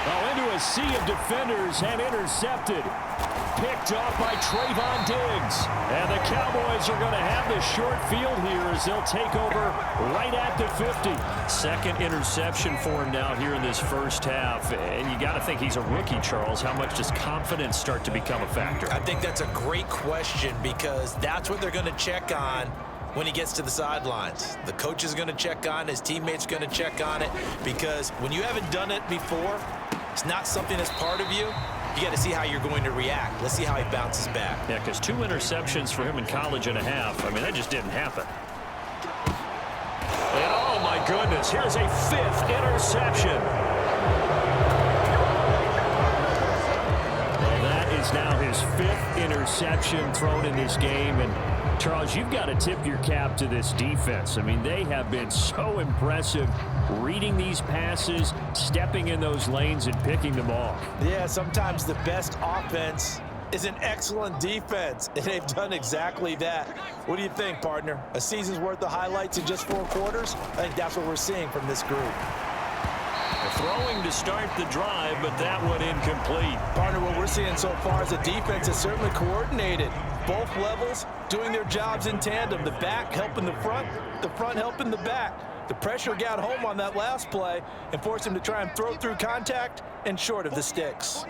Oh, into a sea of defenders and intercepted. Picked off by Trayvon Diggs. And the Cowboys are going to have the short field here as they'll take over right at the 50. Second interception for him now here in this first half. And you got to think he's a rookie, Charles. How much does confidence start to become a factor? I think that's a great question because that's what they're going to check on when he gets to the sidelines. The coach is going to check on, his teammates are going to check on it, because when you haven't done it before, it's not something that's part of you. You got to see how you're going to react. Let's see how he bounces back. Yeah, because 2 interceptions for him in college and a half. I mean, that just didn't happen. And oh my goodness, here's a 5th interception. Well, that is now his 5th interception thrown in this game. And Charles, you've got to tip your cap to this defense. I mean, they have been so impressive reading these passes, stepping in those lanes, and picking them off. Yeah, sometimes the best offense is an excellent defense, and they've done exactly that. What do you think, partner? A season's worth of highlights in just 4 quarters? I think that's what we're seeing from this group. Throwing to start the drive, but that one incomplete. Partner, what we're seeing so far is a defense that's certainly coordinated. Both levels doing their jobs in tandem. The back helping the front helping the back. The pressure got home on that last play and forced him to try and throw through contact and short of the sticks.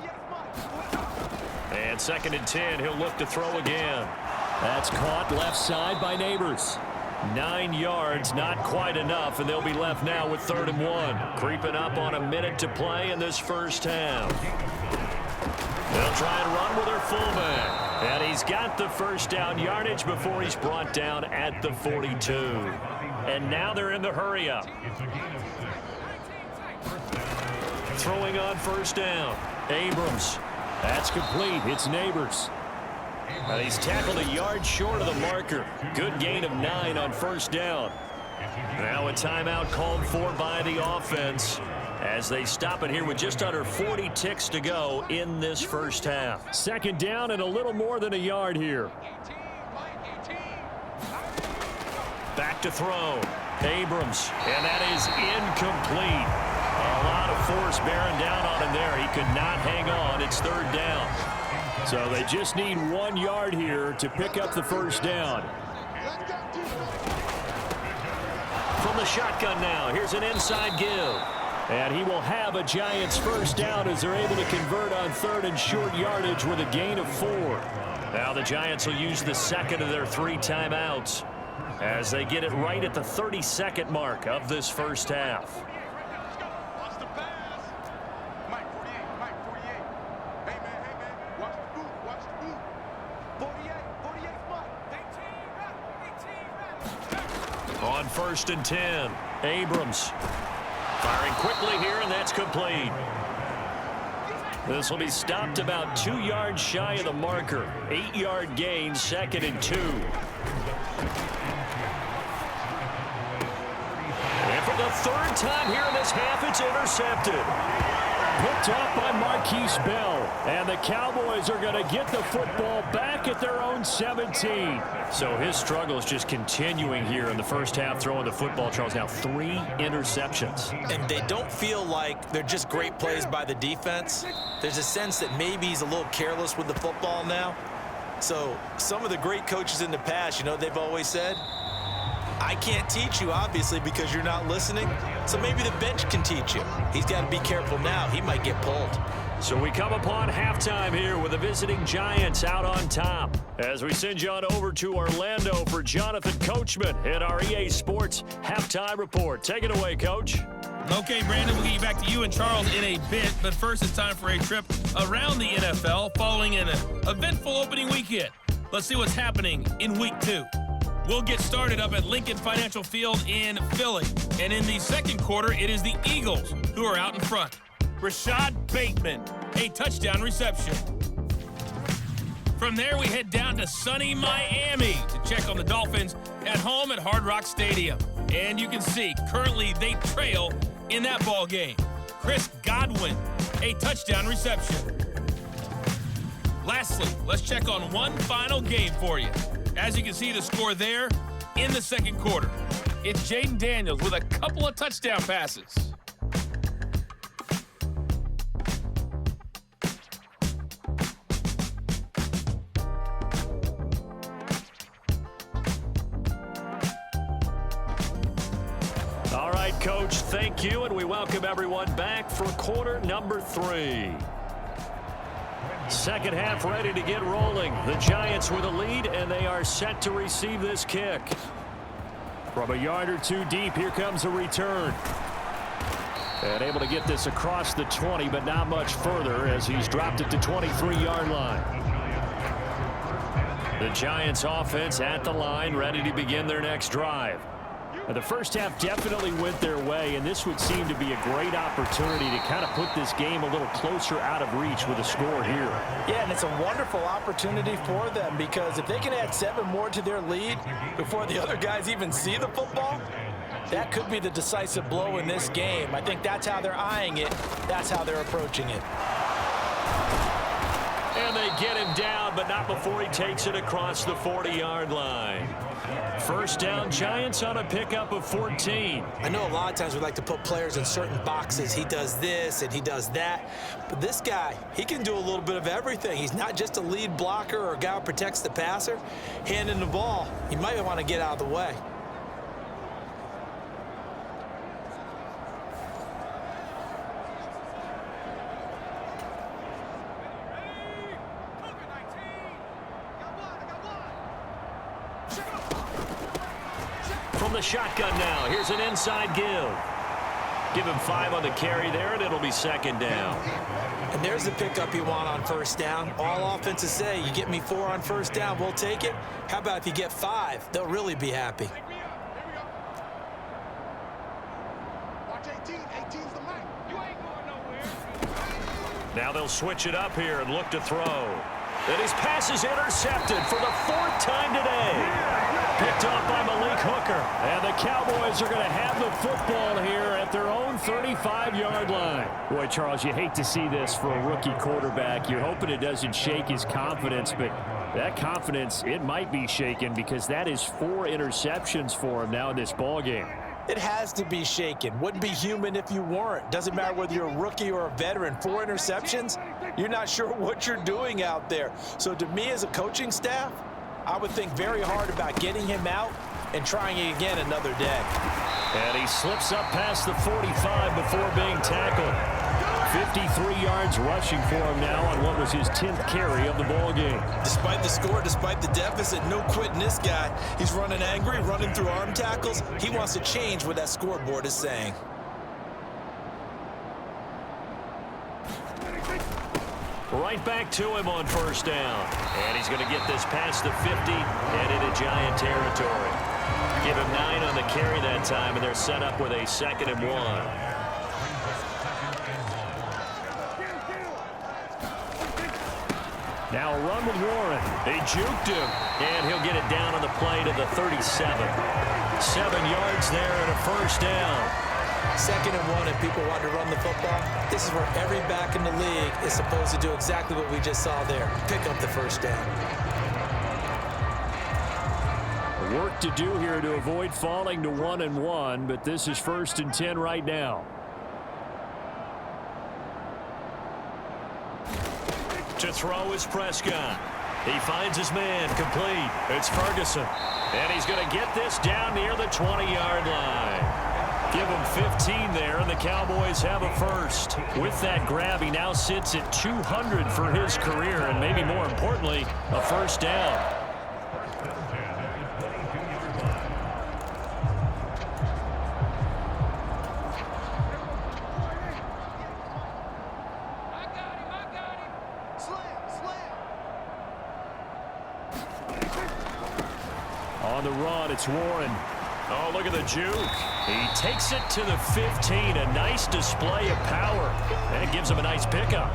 And 2nd and 10, he'll look to throw again. That's caught left side by Neighbors. 9 yards, not quite enough, and they'll be left now with 3rd and 1. Creeping up on a minute to play in this first half. They'll try and run with their fullback. And he's got the first down yardage before he's brought down at the 42. And now they're in the hurry up. Throwing on first down. Abrams. That's complete. It's Neighbors. And he's tackled a yard short of the marker. Good gain of 9 on first down. Now a timeout called for by the offense as they stop it here with just under 40 ticks to go in this first half. 2nd down and a little more than a yard here. Back to throw. Abrams, and that is incomplete. A lot of force bearing down on him there. He could not hang on. It's 3rd down. So they just need 1 yard here to pick up the first down. From the shotgun now, here's an inside give. And he will have a Giants first down as they're able to convert on 3rd and short yardage with a gain of 4. Now the Giants will use the 2nd of their 3 timeouts as they get it right at the 32nd mark of this first half. On 1st and 10, Abrams firing quickly here, and that's complete. This will be stopped about 2 yards shy of the marker. 8-yard gain, 2nd and 2. And for the 3rd time here in this half, it's intercepted. Picked off by Marquise Bell. And the Cowboys are going to get the football back at their own 17. So his struggle is just continuing here in the first half, throwing the football. Charles, now 3 interceptions. And they don't feel like they're just great plays by the defense. There's a sense that maybe he's a little careless with the football now. So some of the great coaches in the past, you know, they've always said, I can't teach you, obviously, because you're not listening. So maybe the bench can teach you. He's got to be careful now. He might get pulled. So we come upon halftime here with the visiting Giants out on top. As we send you on over to Orlando for Jonathan Coachman in our EA Sports Halftime Report. Take it away, Coach. Okay, Brandon, we'll get you back to you and Charles in a bit, but first it's time for a trip around the NFL following an eventful opening weekend. Let's see what's happening in Week 2. We'll get started up at Lincoln Financial Field in Philly. And in the second quarter, it is the Eagles who are out in front. Rashad Bateman, a touchdown reception. From there, we head down to sunny Miami to check on the Dolphins at home at Hard Rock Stadium. And you can see, currently they trail in that ball game. Chris Godwin, a touchdown reception. Lastly, let's check on one final game for you. As you can see the score there in the second quarter. It's Jaden Daniels with a couple of touchdown passes. All right, Coach, thank you, and we welcome everyone back for quarter number 3. Second half ready to get rolling. The Giants with a lead, and they are set to receive this kick. From a yard or two deep, here comes a return. And able to get this across the 20, but not much further as he's dropped it to 23-yard line. The Giants offense at the line, ready to begin their next drive. The first half definitely went their way, and this would seem to be a great opportunity to kind of put this game a little closer out of reach with a score here. Yeah, and it's a wonderful opportunity for them because if they can add 7 more to their lead before the other guys even see the football, that could be the decisive blow in this game. I think that's how they're eyeing it. That's how they're approaching it. And they get him down, but not before he takes it across the 40-yard line. First down, Giants on a pickup of 14. I know a lot of times we like to put players in certain boxes. He does this and he does that. But this guy, he can do a little bit of everything. He's not just a lead blocker or a guy who protects the passer. Handing the ball, you might want to get out of the way. From the shotgun now, here's an inside give. Give him 5 on the carry there, and it'll be second down. And there's the pickup you want on first down. All offenses say, you get me 4 on first down, we'll take it. How about if you get 5? They'll really be happy. Now they'll switch it up here and look to throw. And his pass is intercepted for the 4th time today. Picked off by Malik Hooker. And the Cowboys are going to have the football here at their own 35-yard line. Boy, Charles, you hate to see this for a rookie quarterback. You're hoping it doesn't shake his confidence, but that confidence, it might be shaken because that is 4 interceptions for him now in this ballgame. It has to be shaken. Wouldn't be human if you weren't. Doesn't matter whether you're a rookie or a veteran. 4 interceptions, you're not sure what you're doing out there. So to me as a coaching staff, I would think very hard about getting him out and trying it again another day. And he slips up past the 45 before being tackled. 53 yards rushing for him now on what was his 10th carry of the ballgame. Despite the score, despite the deficit, no quitting this guy. He's running angry, running through arm tackles. He wants to change what that scoreboard is saying. Right back to him on first down. And he's going to get this past the 50 and into Giant territory. Give him 9 on the carry that time, and they're set up with a 2nd and 1. Now a run with Warren. They juked him, and he'll get it down on the play to the 37. 7 yards there and a first down. 2nd and 1, and people want to run the football. This is where every back in the league is supposed to do exactly what we just saw there. Pick up the first down. Work to do here to avoid falling to 1 and 1, but this is 1st and 10 right now. To throw is Prescott. He finds his man complete. It's Ferguson. And he's going to get this down near the 20-yard line. Give him 15 there, and the Cowboys have a first. With that grab, he now sits at 200 for his career, and maybe more importantly, a first down. On the run, it's Warren. Oh, look at the juke. He takes it to the 15. A nice display of power. And it gives him a nice pickup.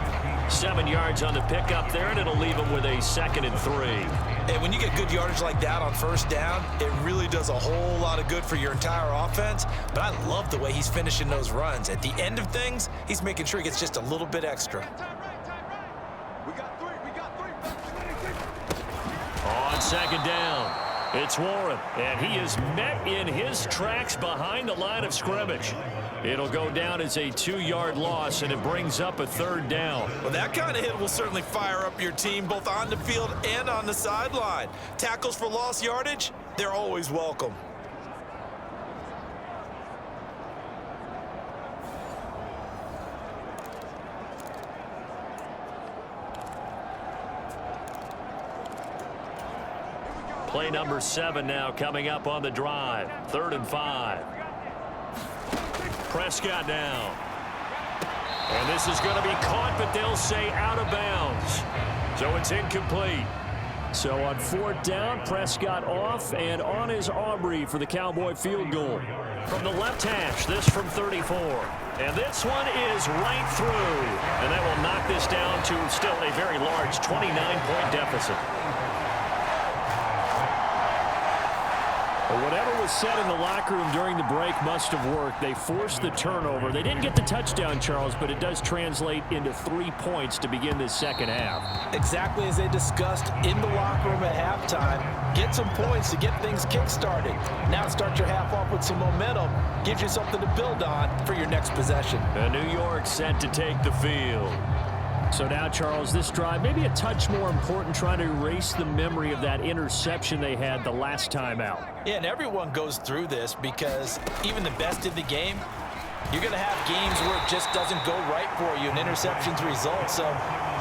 7 yards on the pickup there, and it'll leave him with a 2nd and 3. And when you get good yardage like that on first down, it really does a whole lot of good for your entire offense. But I love the way he's finishing those runs. At the end of things, he's making sure he gets just a little bit extra. On 2nd down, it's Warren, and he is met in his tracks behind the line of scrimmage. It'll go down as a 2-yard loss, and it brings up a 3rd down. Well, that kind of hit will certainly fire up your team both on the field and on the sideline. Tackles for lost yardage, they're always welcome. Play number 7 now coming up on the drive. 3rd and 5. Prescott now. And this is going to be caught, but they'll say out of bounds. So it's incomplete. So on 4th down, Prescott off, and on is Aubrey for the Cowboy field goal. From the left hash, this from 34. And this one is right through. And that will knock this down to still a very large 29-point deficit. Whatever was said in the locker room during the break must have worked. They forced the turnover. They didn't get the touchdown, Charles, but it does translate into 3 points to begin this second half. Exactly as they discussed in the locker room at halftime. Get some points to get things kick-started. Now start your half off with some momentum. Gives you something to build on for your next possession. And New York set to take the field. So now, Charles, this drive maybe a touch more important, trying to erase the memory of that interception they had the last time out. Yeah, and everyone goes through this because even the best in the game, you're going to have games where it just doesn't go right for you and interceptions result. So,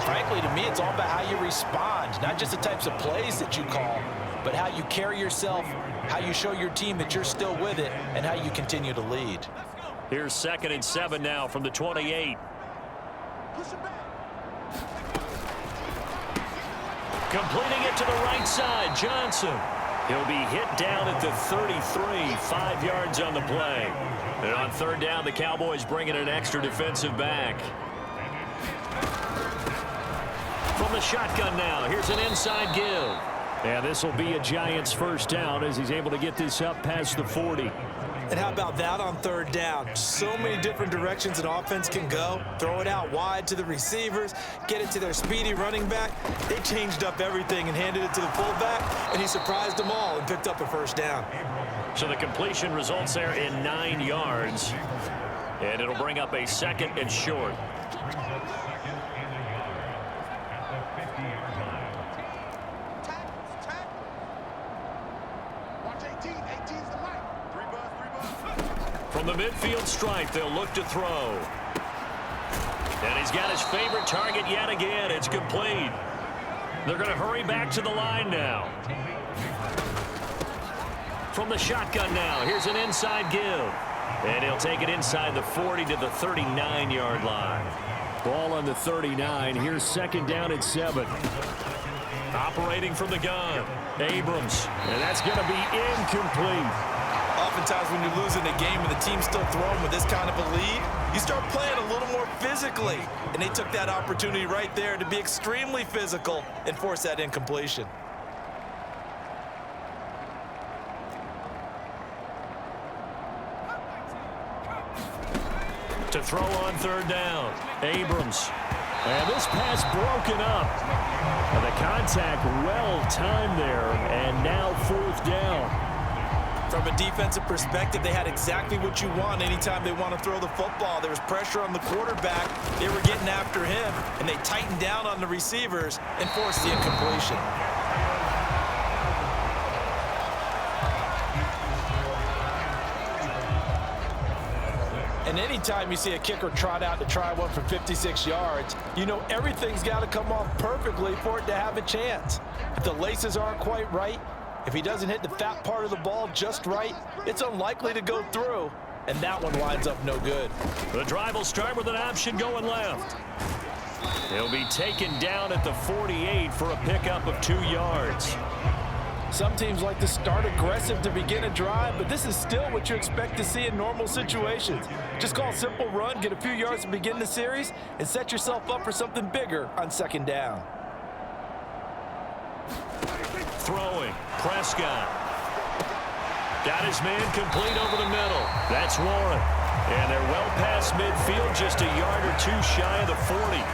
frankly, to me, it's all about how you respond, not just the types of plays that you call, but how you carry yourself, how you show your team that you're still with it, and how you continue to lead. Here's 2nd and 7 now from the 28. Completing it to the right side, Johnson. He'll be hit down at the 33, 5 yards on the play. And on 3rd down, the Cowboys bring in an extra defensive back. From the shotgun now, here's an inside give. And this will be a Giants 1st down as he's able to get this up past the 40. And how about that on 3rd down? So many different directions an offense can go. Throw it out wide to the receivers, get it to their speedy running back. They changed up everything and handed it to the fullback, and he surprised them all and picked up a 1st down. So the completion results there in 9 yards. And it'll bring up a 2nd and short. From the midfield stripe, they'll look to throw. And he's got his favorite target yet again. It's complete. They're going to hurry back to the line now. From the shotgun now, here's an inside give. And he'll take it inside the 40 to the 39-yard line. Ball on the 39. Here's 2nd down and 7. Operating from the gun, Abrams. And that's going to be incomplete. Oftentimes when you're losing a game and the team's still throwing with this kind of a lead, you start playing a little more physically. And they took that opportunity right there to be extremely physical and force that incompletion. To throw on 3rd down, Abrams. And this pass broken up. And the contact well timed there, and now 4th down. From a defensive perspective, they had exactly what you want anytime they want to throw the football. There was pressure on the quarterback. They were getting after him, and they tightened down on the receivers and forced the incompletion. And anytime you see a kicker trot out to try one from 56 yards, you know everything's got to come off perfectly for it to have a chance. If the laces aren't quite right, if he doesn't hit the fat part of the ball just right, it's unlikely to go through, and that one winds up no good. The drive will start with an option going left. He'll be taken down at the 48 for a pickup of 2 yards. Some teams like to start aggressive to begin a drive, but this is still what you expect to see in normal situations. Just call a simple run, get a few yards to begin the series, and set yourself up for something bigger on second down. Throwing, Prescott. Got his man complete over the middle. That's Warren. And they're well past midfield, just a yard or two shy of the 40.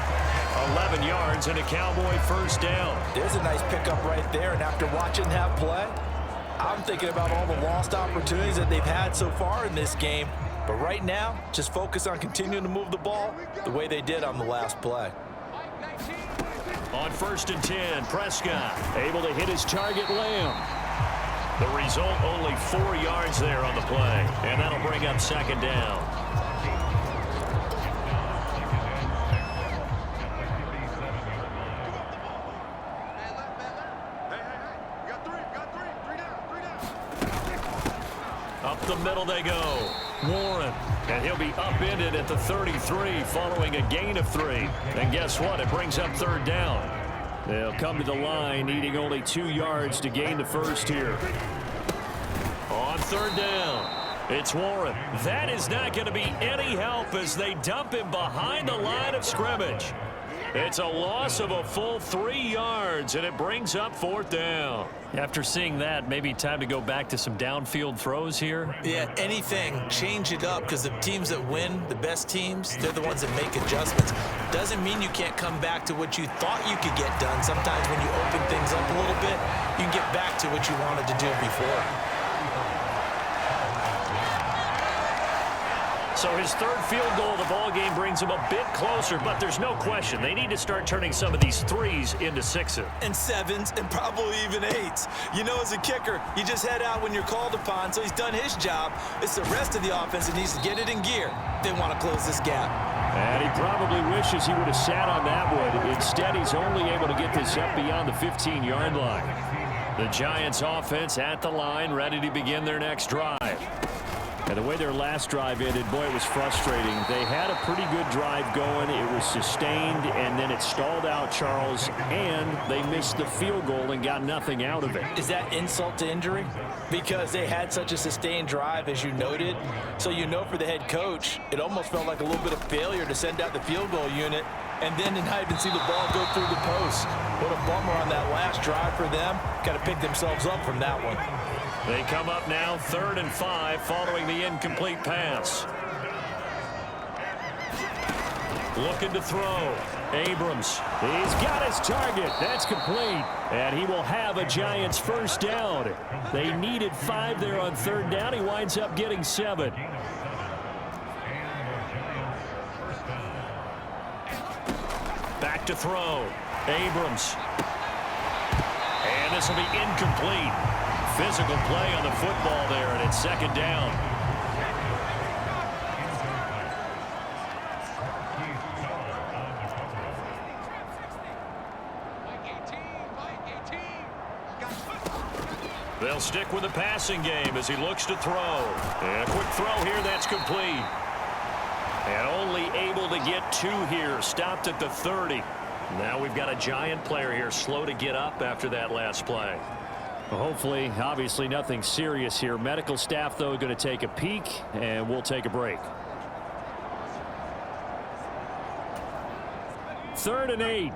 11 yards and a Cowboy first down. There's a nice pickup right there, and after watching that play, I'm thinking about all the lost opportunities that they've had so far in this game. But right now, just focus on continuing to move the ball the way they did on the last play. On 1st and 10, Prescott able to hit his target, Lamb. The result, only 4 yards there on the play, and that'll bring up second down. Up the middle they go. Warren. And he'll be upended at the 33 following a gain of 3. And guess what? It brings up third down. They'll come to the line, needing only 2 yards to gain the first here. On third down, it's Warren. That is not going to be any help as they dump him behind the line of scrimmage. It's a loss of a full 3 yards, and it brings up fourth down. After seeing that, maybe time to go back to some downfield throws here. Yeah, anything. Change it up, because the teams that win, the best teams, they're the ones that make adjustments. Doesn't mean you can't come back to what you thought you could get done. Sometimes when you open things up a little bit, you can get back to what you wanted to do before. So his third field goal of the ball game brings him a bit closer, but there's no question they need to start turning some of these threes into sixes. And sevens, and probably even eights. You know, as a kicker, you just head out when you're called upon, so he's done his job. It's the rest of the offense that needs to get it in gear. They want to close this gap. And he probably wishes he would have sat on that one. Instead, he's only able to get this up beyond the 15-yard line. The Giants offense at the line, ready to begin their next drive. And the way their last drive ended, boy, it was frustrating. They had a pretty good drive going. It was sustained, and then it stalled out, Charles, and they missed the field goal and got nothing out of it. Is that insult to injury? Because they had such a sustained drive, as you noted. So you know for the head coach, it almost felt like a little bit of failure to send out the field goal unit and then to not even see the ball go through the post. What a bummer on that last drive for them. Got to pick themselves up from that one. They come up now 3rd and 5 following the incomplete pass. Looking to throw. Abrams. He's got his target. That's complete. And he will have a Giants first down. They needed 5 there on third down. He winds up getting 7. Back to throw. Abrams. And this will be incomplete. Physical play on the football there, and it's second down. They'll stick with the passing game as he looks to throw. And a quick throw here, that's complete. And only able to get 2 here, stopped at the 30. Now we've got a Giant player here slow to get up after that last play. Well, hopefully, obviously nothing serious here. Medical staff, though, going to take a peek, and we'll take a break. 3rd and 8.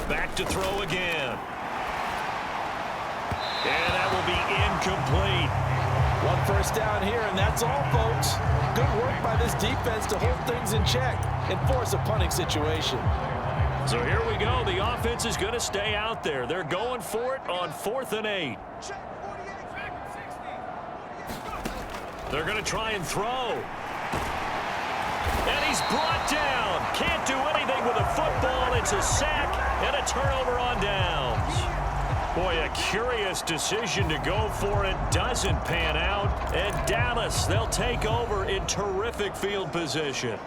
Back to throw again. And that will be incomplete. 1 first down here, and that's all, folks. Good work by this defense to hold things in check and force a punting situation. So here we go. The offense is going to stay out there. They're going for it on 4th and 8. They're going to try and throw. And he's brought down. Can't do anything with a football. It's a sack and a turnover on downs. Boy, a curious decision to go for it. Doesn't pan out. And Dallas, they'll take over in terrific field position.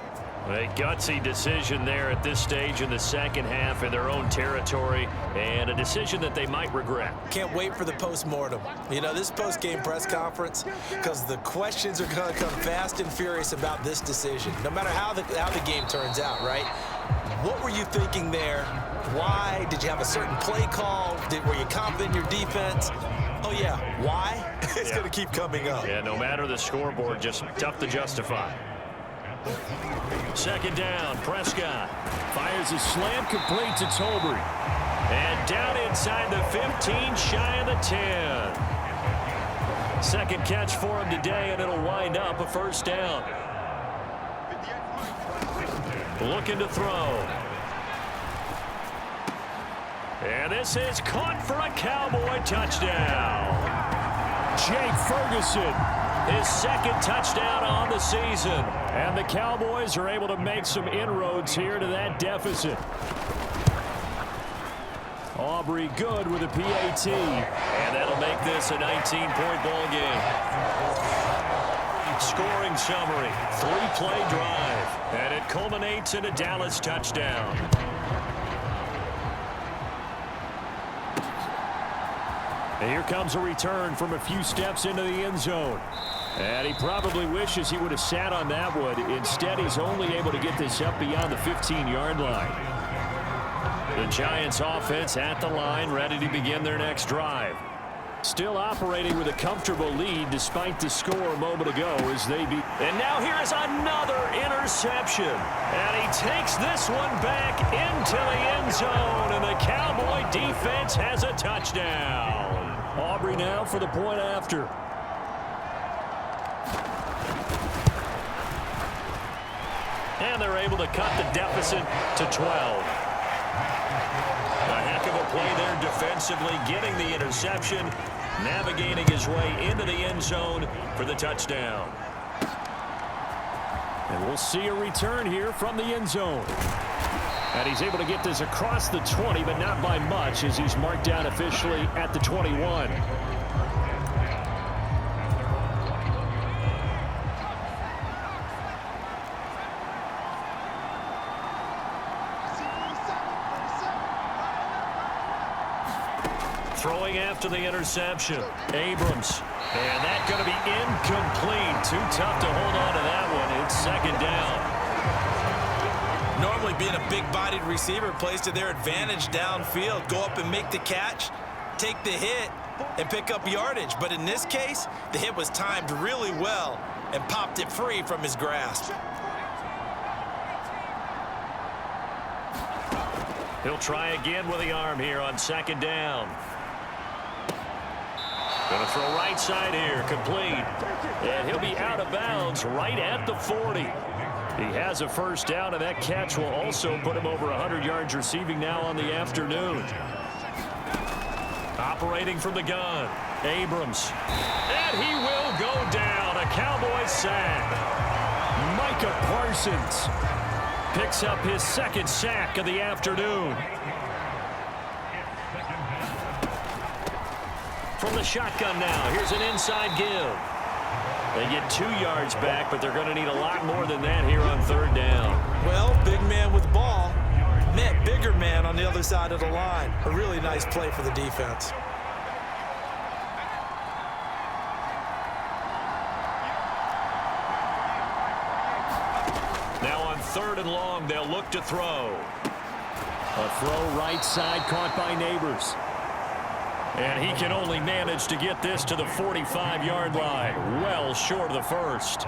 A gutsy decision there at this stage in the second half in their own territory, and a decision that they might regret. Can't wait for the post-mortem. You know, this post-game press conference, because the questions are going to come fast and furious about this decision, no matter how the game turns out, right? What were you thinking there? Why? Did you have a certain play call? Were you confident in your defense? Oh, yeah. Why? It's going to keep coming up. Yeah, no matter the scoreboard, just tough to justify. Second down, Prescott fires a slant complete to Tolbert. And down inside the 15, shy of the 10. Second catch for him today, and it'll wind up a first down. Looking to throw. And this is caught for a Cowboy touchdown. Jake Ferguson, his second touchdown on the season. And the Cowboys are able to make some inroads here to that deficit. Aubrey good with a PAT. And that'll make this a 19-point ball game. Scoring summary, 3-play drive. And it culminates in a Dallas touchdown. And here comes a return from a few steps into the end zone. And he probably wishes he would have sat on that one. Instead, he's only able to get this up beyond the 15-yard line. The Giants offense at the line, ready to begin their next drive. Still operating with a comfortable lead despite the score a moment ago as they beat. And now here is another interception. And he takes this one back into the end zone. And the Cowboy defense has a touchdown. Aubrey now for the point after. And they're able to cut the deficit to 12. A heck of a play there defensively, getting the interception, navigating his way into the end zone for the touchdown. And we'll see a return here from the end zone. And he's able to get this across the 20, but not by much as he's marked down officially at the 21. Throwing after the interception, Abrams. And that's going to be incomplete. Too tough to hold on to that one. It's second down. Normally being a big-bodied receiver plays to their advantage downfield. Go up and make the catch, take the hit, and pick up yardage. But in this case, the hit was timed really well and popped it free from his grasp. He'll try again with the arm here on second down. Going to throw right side here, complete. And he'll be out of bounds right at the 40. He has a first down, and that catch will also put him over 100 yards receiving now on the afternoon. Operating from the gun, Abrams. And he will go down, a Cowboys sack. Micah Parsons picks up his second sack of the afternoon. From the shotgun now, here's an inside give. They get 2 yards back, but they're going to need a lot more than that here on third down. Well, big man with ball met bigger man on the other side of the line. A really nice play for the defense. Now on third and long, they'll look to throw. A throw right side caught by Neighbors. And he can only manage to get this to the 45-yard line, well short of the first.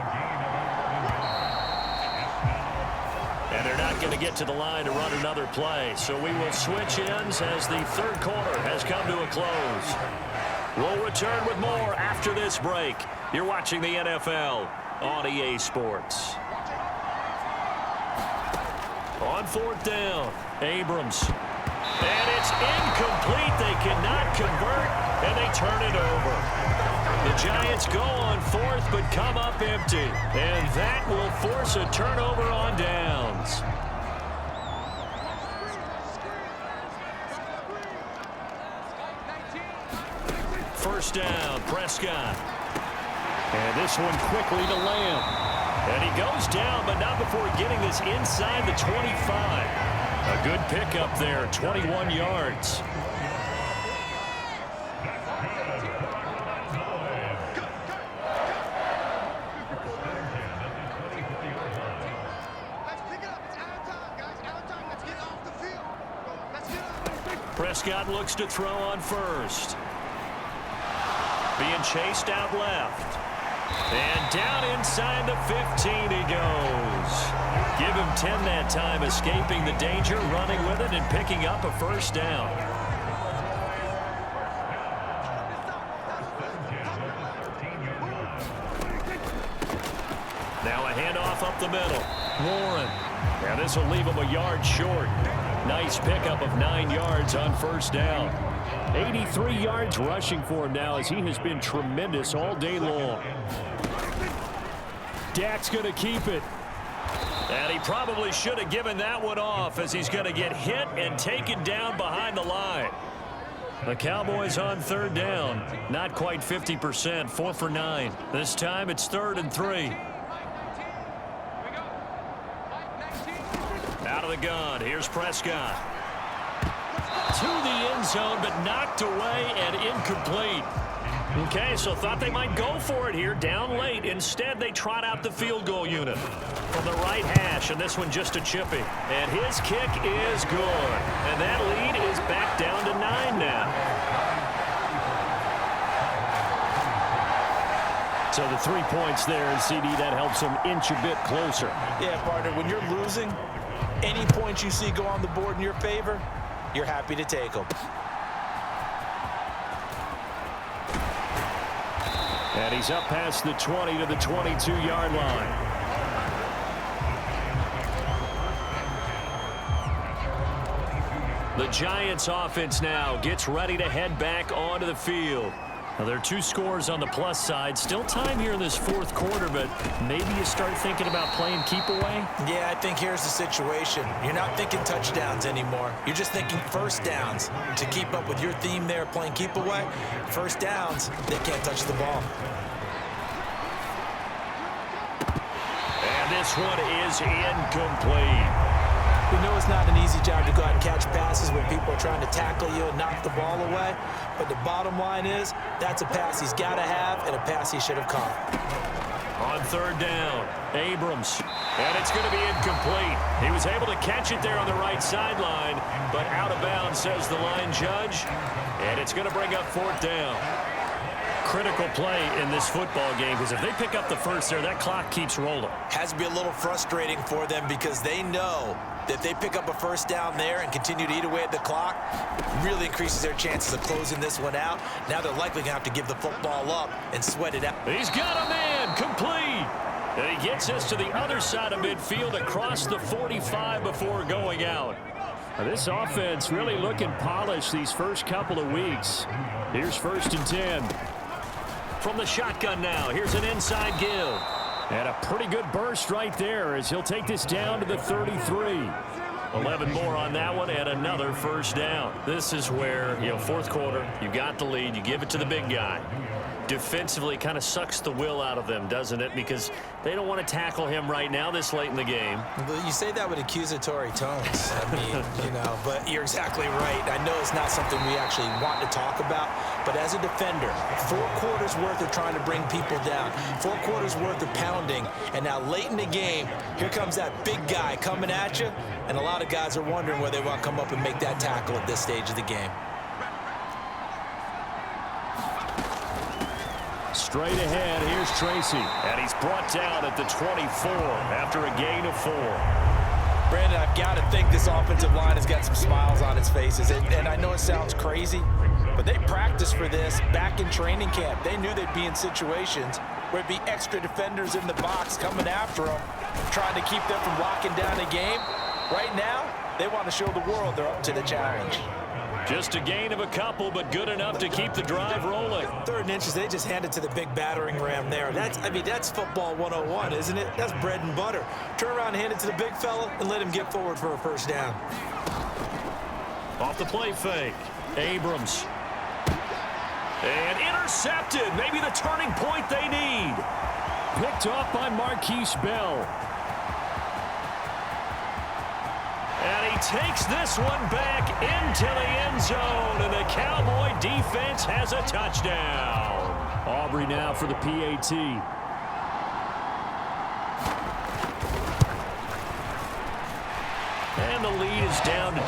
And they're not going to get to the line to run another play, so we will switch ends as the third quarter has come to a close. We'll return with more after this break. You're watching the NFL on EA Sports. On fourth down, Abrams. And it's incomplete. They cannot convert, and they turn it over. The Giants go on fourth, but come up empty. And that will force a turnover on downs. First down, Prescott. And this one quickly to Lamb. And he goes down, but not before getting this inside the 25. A good pickup there, 21 yards. Prescott looks to throw on first. Being chased out left. And down inside the 15 he goes. Give him 10 that time, escaping the danger, running with it, and picking up a first down. Now a handoff up the middle. Warren. Now this will leave him a yard short. Nice pickup of 9 yards on first down. 83 yards rushing for him now as he has been tremendous all day long. Dak's going to keep it. And he probably should have given that one off as he's going to get hit and taken down behind the line. The Cowboys on third down. Not quite 50%, 4 for 9. This time it's 3rd and 3. Out of the gun, here's Prescott. To the end zone, but knocked away and incomplete. Okay, so thought they might go for it here, down late. Instead, they trot out the field goal unit from the right hash, and this one just a chippy. And his kick is good. And that lead is back down to 9 now. So the 3 points there, and CD, that helps them inch a bit closer. Yeah, partner, when you're losing, any points you see go on the board in your favor, you're happy to take them. And he's up past the 20 to the 22-yard line. The Giants offense now gets ready to head back onto the field. Now, there are 2 scores on the plus side. Still time here in this 4th quarter, but maybe you start thinking about playing keep away? Yeah, I think here's the situation. You're not thinking touchdowns anymore. You're just thinking first downs. To keep up with your theme there, playing keep away, first downs, they can't touch the ball. And this one is incomplete. We know it's not an easy job to go out and catch passes when people are trying to tackle you and knock the ball away. But the bottom line is, that's a pass he's got to have and a pass he should have caught. On third down, Abrams. And it's going to be incomplete. He was able to catch it there on the right sideline, but out of bounds, says the line judge. And it's going to bring up 4th down. Critical play in this football game, because if they pick up the first there, that clock keeps rolling. Has to be a little frustrating for them because they know that if they pick up a first down there and continue to eat away at the clock, really increases their chances of closing this one out. Now they're likely going to have to give the football up and sweat it out. He's got a man, complete. And he gets us to the other side of midfield across the 45 before going out. Now, this offense really looking polished these first couple of weeks. Here's 1st and 10. From the shotgun now, here's an inside give. And a pretty good burst right there as he'll take this down to the 33. 11 more on that one and another first down. This is where, 4th quarter, you got the lead, you give it to the big guy. Defensively kind of sucks the will out of them, doesn't it? Because they don't want to tackle him right now this late in the game. You say that with accusatory tones. I mean, but you're exactly right. I know it's not something we actually want to talk about, but as a defender, 4 quarters worth of trying to bring people down, 4 quarters worth of pounding, and now late in the game, here comes that big guy coming at you, and a lot of guys are wondering whether they want to come up and make that tackle at this stage of the game. Straight ahead, here's Tracy. And he's brought down at the 24 after a gain of 4. Brandon, I've got to think this offensive line has got some smiles on its faces. And I know it sounds crazy, but they practiced for this back in training camp. They knew they'd be in situations where it'd be extra defenders in the box coming after them, trying to keep them from locking down a game. Right now, they want to show the world they're up to the challenge. Just a gain of a couple, but good enough to keep the drive rolling. 3rd inches, they just handed to the big battering ram there. That's football 101, isn't it? That's bread and butter. Turn around and hand it to the big fella and let him get forward for a first down. Off the play fake, Abrams. And intercepted, maybe the turning point they need. picked off by Marquise Bell. And he takes this one back into the end zone, and the Cowboy defense has a touchdown. Aubrey now for the PAT. And the lead is down to 2.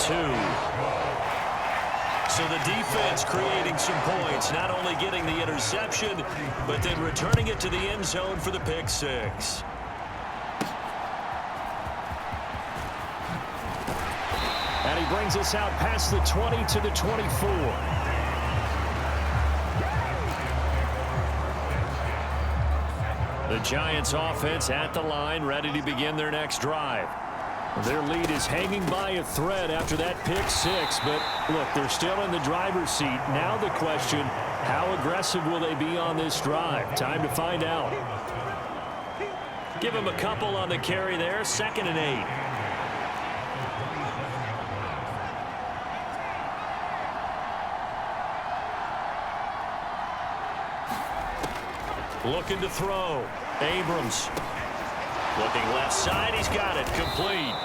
So the defense creating some points, not only getting the interception, but then returning it to the end zone for the pick 6. And he brings us out past the 20 to the 24. The Giants offense at the line, ready to begin their next drive. Their lead is hanging by a thread after that pick 6, but look, they're still in the driver's seat. Now the question, how aggressive will they be on this drive? Time to find out. Give him a couple on the carry there, 2nd and 8. Looking to throw. Abrams. Looking left side. He's got it. Complete.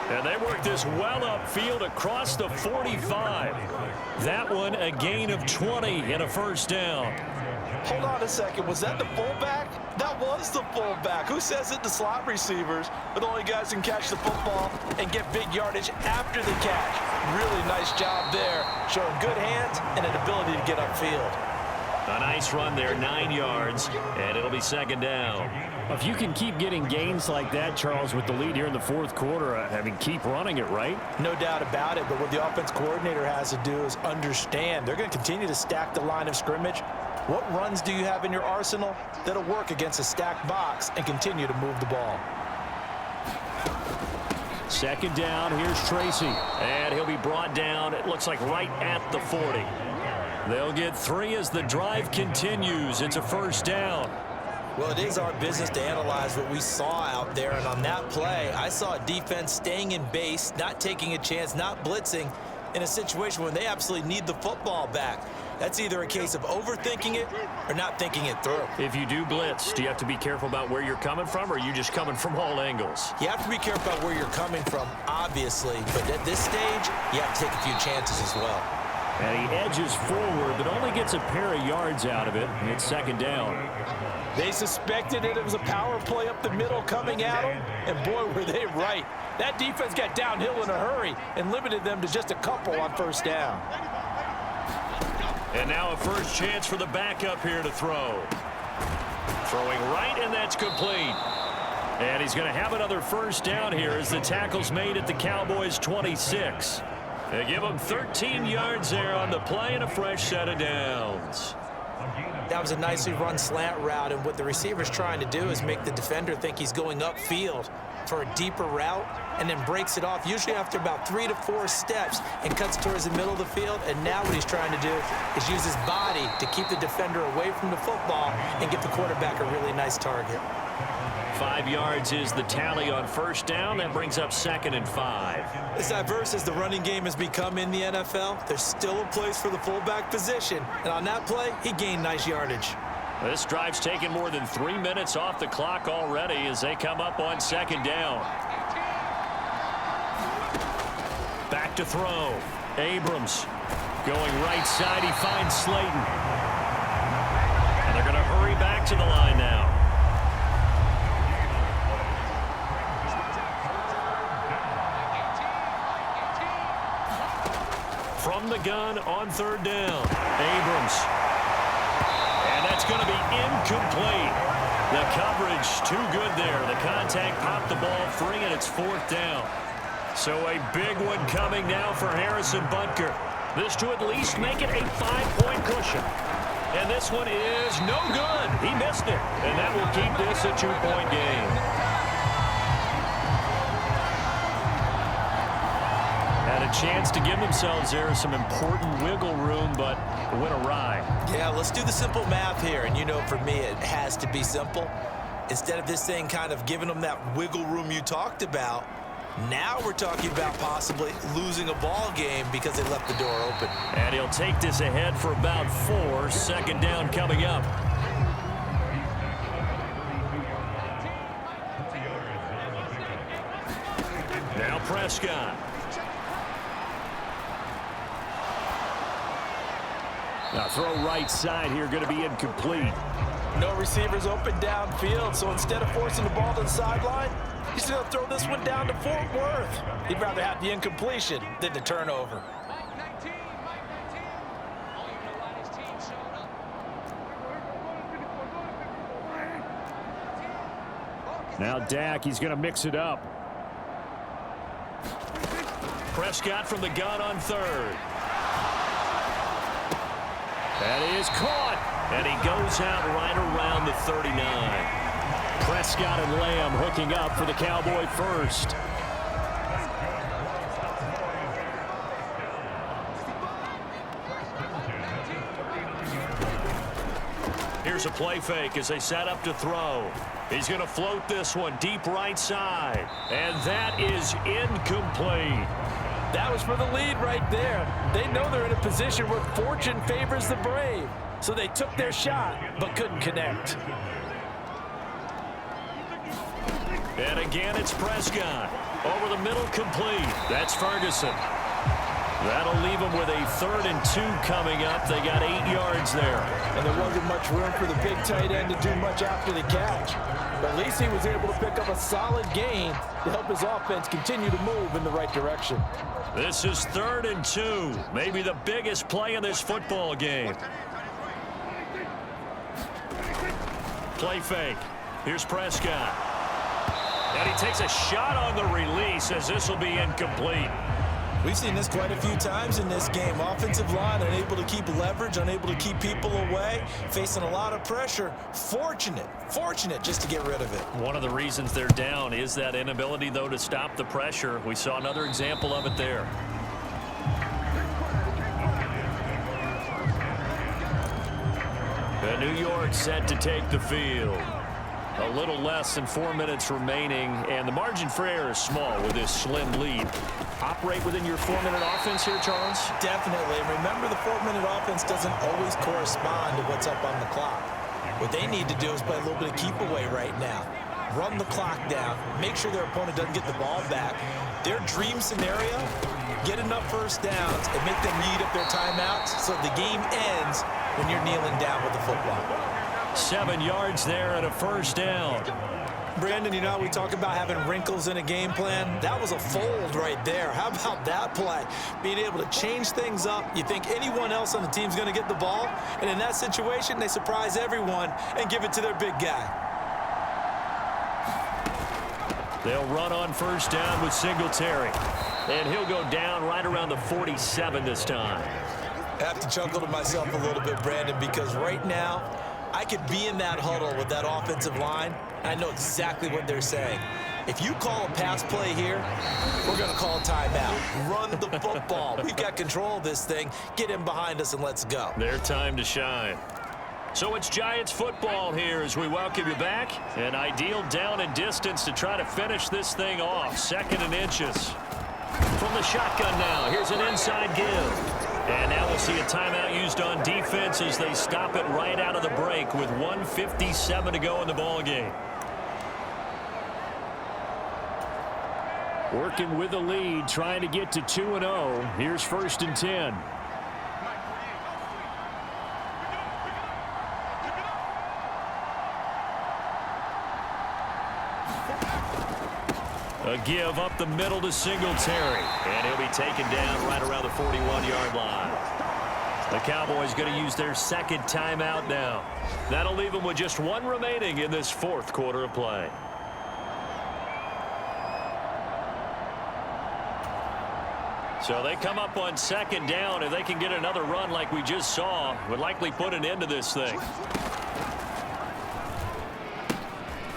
And they work this well upfield across the 45. That one a gain of 20 and a first down. Hold on a second. Was that the fullback? That was the fullback. Who says it? The slot receivers are the only guys who can catch the football and get big yardage after the catch. Really nice job there, showing good hands and an ability to get upfield. A nice run there, 9 yards, and it'll be 2nd down. If you can keep getting gains like that, Charles, with the lead here in the 4th quarter, I mean, keep running it, right? No doubt about it, but what the offense coordinator has to do is understand they're going to continue to stack the line of scrimmage. What runs do you have in your arsenal that'll work against a stacked box and continue to move the ball? 2nd down, here's Tracy. And he'll be brought down, it looks like right at the 40. They'll get 3 as the drive continues. It's a first down. Well, it is our business to analyze what we saw out there, and on that play, I saw a defense staying in base, not taking a chance, not blitzing in a situation when they absolutely need the football back. That's either a case of overthinking it or not thinking it through. If you do blitz, do you have to be careful about where you're coming from, or are you just coming from all angles? You have to be careful about where you're coming from, obviously, but at this stage, you have to take a few chances as well. And he edges forward, but only gets a pair of yards out of it. And it's 2nd down. They suspected it was a power play up the middle coming at them, and boy, were they right. That defense got downhill in a hurry and limited them to just a couple on first down. And now a first chance for the backup here to throw. Throwing right, and that's complete. And he's going to have another first down here as the tackle's made at the Cowboys' 26. They give him 13 yards there on the play and a fresh set of downs. That was a nicely run slant route, and what the receiver's trying to do is make the defender think he's going upfield for a deeper route and then breaks it off, usually after about 3 to 4 steps, and cuts towards the middle of the field. And now what he's trying to do is use his body to keep the defender away from the football and give the quarterback a really nice target. 5 yards is the tally on first down. That brings up 2nd and 5. As diverse as the running game has become in the NFL, there's still a place for the fullback position. And on that play, he gained nice yardage. This drive's taken more than 3 minutes off the clock already as they come up on 2nd down. Back to throw. Abrams going right side. He finds Slayton. And they're going to hurry back to the line now. From the gun on 3rd down. Abrams. And that's going to be incomplete. The coverage too good there. The contact popped the ball free, and it's 4th down. So a big one coming now for Harrison Butker. This to at least make it a 5-point cushion. And this one is no good. He missed it. And that will keep this a 2-point game. Had a chance to give themselves there some important wiggle room, but went awry. Yeah, let's do the simple math here. And you know, for me, it has to be simple. Instead of this thing kind of giving them that wiggle room you talked about, now we're talking about possibly losing a ball game because they left the door open. And he'll take this ahead for about 4. 2nd down coming up. Prescott. Now throw right side here, going to be incomplete. No receivers open downfield, so instead of forcing the ball to the sideline, he's going to throw this one down to Fort Worth. He'd rather have the incompletion than the turnover. Now Dak, he's going to mix it up. Prescott from the gun on third. That is caught, and he goes out right around the 39. Prescott and Lamb hooking up for the Cowboy first. Here's a play fake as they set up to throw. He's going to float this one deep right side, and that is incomplete. That was for the lead right there. They know they're in a position where fortune favors the brave. So they took their shot, but couldn't connect. And again, it's Prescott. Over the middle, complete. That's Ferguson. That'll leave them with a 3rd and 2 coming up. They got 8 yards there. And there wasn't much room for the big tight end to do much after the catch. But at least he was able to pick up a solid gain to help his offense continue to move in the right direction. This is 3rd and 2. Maybe the biggest play in this football game. Play fake. Here's Prescott. And he takes a shot on the release as this will be incomplete. We've seen this quite a few times in this game. Offensive line unable to keep leverage, unable to keep people away, facing a lot of pressure. Fortunate just to get rid of it. One of the reasons they're down is that inability, though, to stop the pressure. We saw another example of it there. The New York set to take the field. A little less than 4 minutes remaining, and the margin for error is small with this slim lead. Operate within your 4-minute offense here, Charles? Definitely. Remember, the 4-minute offense doesn't always correspond to what's up on the clock. What they need to do is play a little bit of keep away right now. Run the clock down. Make sure their opponent doesn't get the ball back. Their dream scenario, get enough first downs and make them eat up their timeouts so the game ends when you're kneeling down with the football. 7 yards there and a first down. Brandon, you know, we talk about having wrinkles in a game plan. That was a fold right there. How about that play? Being able to change things up. You think anyone else on the team's going to get the ball, and in that situation, they surprise everyone and give it to their big guy. They'll run on first down with Singletary. And he'll go down right around the 47 this time. I have to chuckle to myself a little bit, Brandon, because right now, I could be in that huddle with that offensive line. I know exactly what they're saying. If you call a pass play here, we're going to call a timeout. Run the football. We've got control of this thing. Get in behind us and let's go. Their time to shine. So it's Giants football here as we welcome you back. An ideal down and distance to try to finish this thing off. 2nd and inches. From the shotgun now, here's an inside give. And now we'll see a timeout used on defense as they stop it right out of the break with 1:57 to go in the ball game. Working with the lead, trying to get to 2-0. Here's 1st and 10. A give up the middle to Singletary. And he'll be taken down right around the 41-yard line. The Cowboys going to use their 2nd timeout now. That'll leave them with just 1 remaining in this 4th quarter of play. So they come up on 2nd down. If they can get another run like we just saw, would likely put an end to this thing.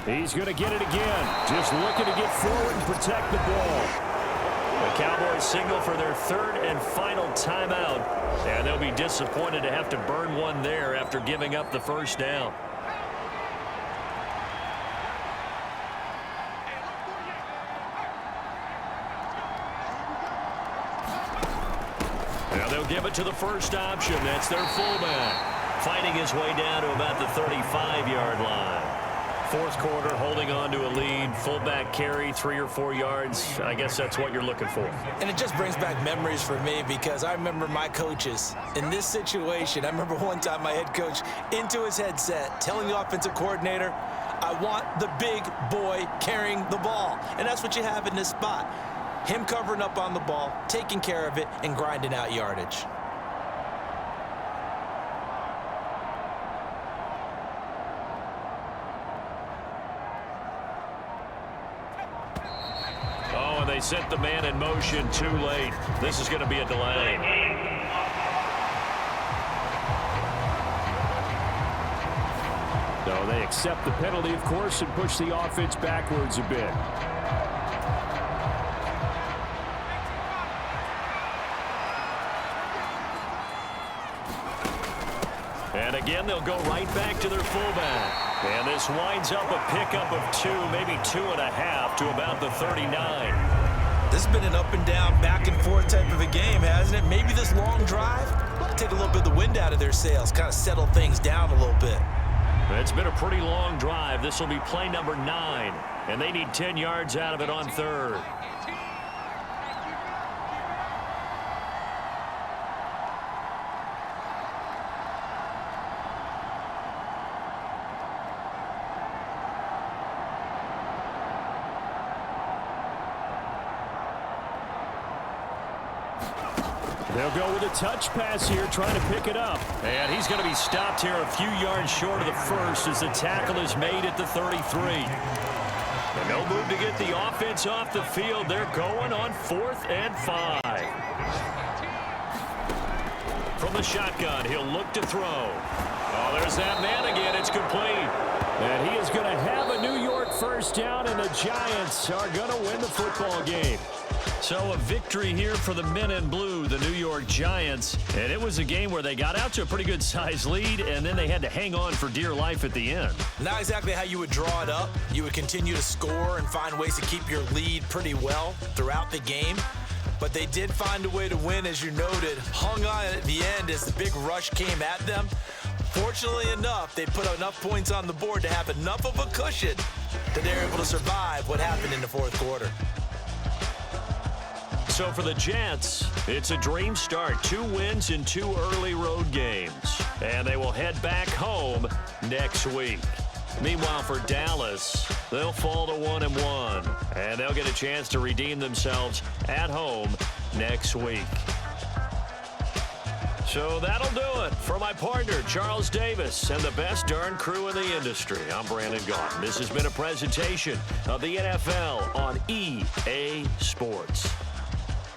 He's going to get it again. Just looking to get forward and protect the ball. The Cowboys signal for their 3rd and final timeout. And they'll be disappointed to have to burn one there after giving up the first down. Now they'll give it to the first option. That's their fullback. Fighting his way down to about the 35-yard line. fourth quarter, holding on to a lead, fullback carry, 3 or 4 yards. I guess that's what you're looking for. And it just brings back memories for me because I remember my coaches in this situation. I remember one time my head coach into his headset telling the offensive coordinator, I want the big boy carrying the ball. And that's what you have in this spot. Him covering up on the ball, taking care of it, and grinding out yardage. Oh, and they sent the man in motion too late. This is going to be a delay. So they accept the penalty, of course, and push the offense backwards a bit. And again, they'll go right back to their fullback. And this winds up a pickup of 2, maybe 2.5 to about the 39. This has been an up and down, back and forth type of a game, hasn't it? Maybe this long drive will take a little bit of the wind out of their sails, kind of settle things down a little bit. It's been a pretty long drive. This will be play number 9, and they need 10 yards out of it on third. They'll go with a touch pass here, trying to pick it up. And he's going to be stopped here a few yards short of the first as the tackle is made at the 33. And no move to get the offense off the field. They're going on 4th and 5. From the shotgun, he'll look to throw. Oh, there's that man again. It's complete. And he is going to have a New York first down, and the Giants are going to win the football game. So a victory here for the men in blue, the New York Giants. And it was a game where they got out to a pretty good size lead, and then they had to hang on for dear life at the end. Not exactly how you would draw it up. You would continue to score and find ways to keep your lead pretty well throughout the game. But they did find a way to win, as you noted. Hung on at the end as the big rush came at them. Fortunately enough, they put enough points on the board to have enough of a cushion that they're able to survive what happened in the fourth quarter. So for the Jets, it's a dream start. 2 wins in 2 early road games. And they will head back home next week. Meanwhile, for Dallas, they'll fall to 1-1. And they'll get a chance to redeem themselves at home next week. So that'll do it for my partner, Charles Davis, and the best darn crew in the industry. I'm Brandon Gaughan. This has been a presentation of the NFL on EA Sports.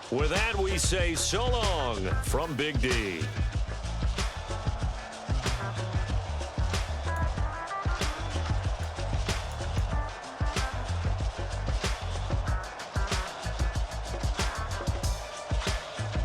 With that, we say so long from Big D.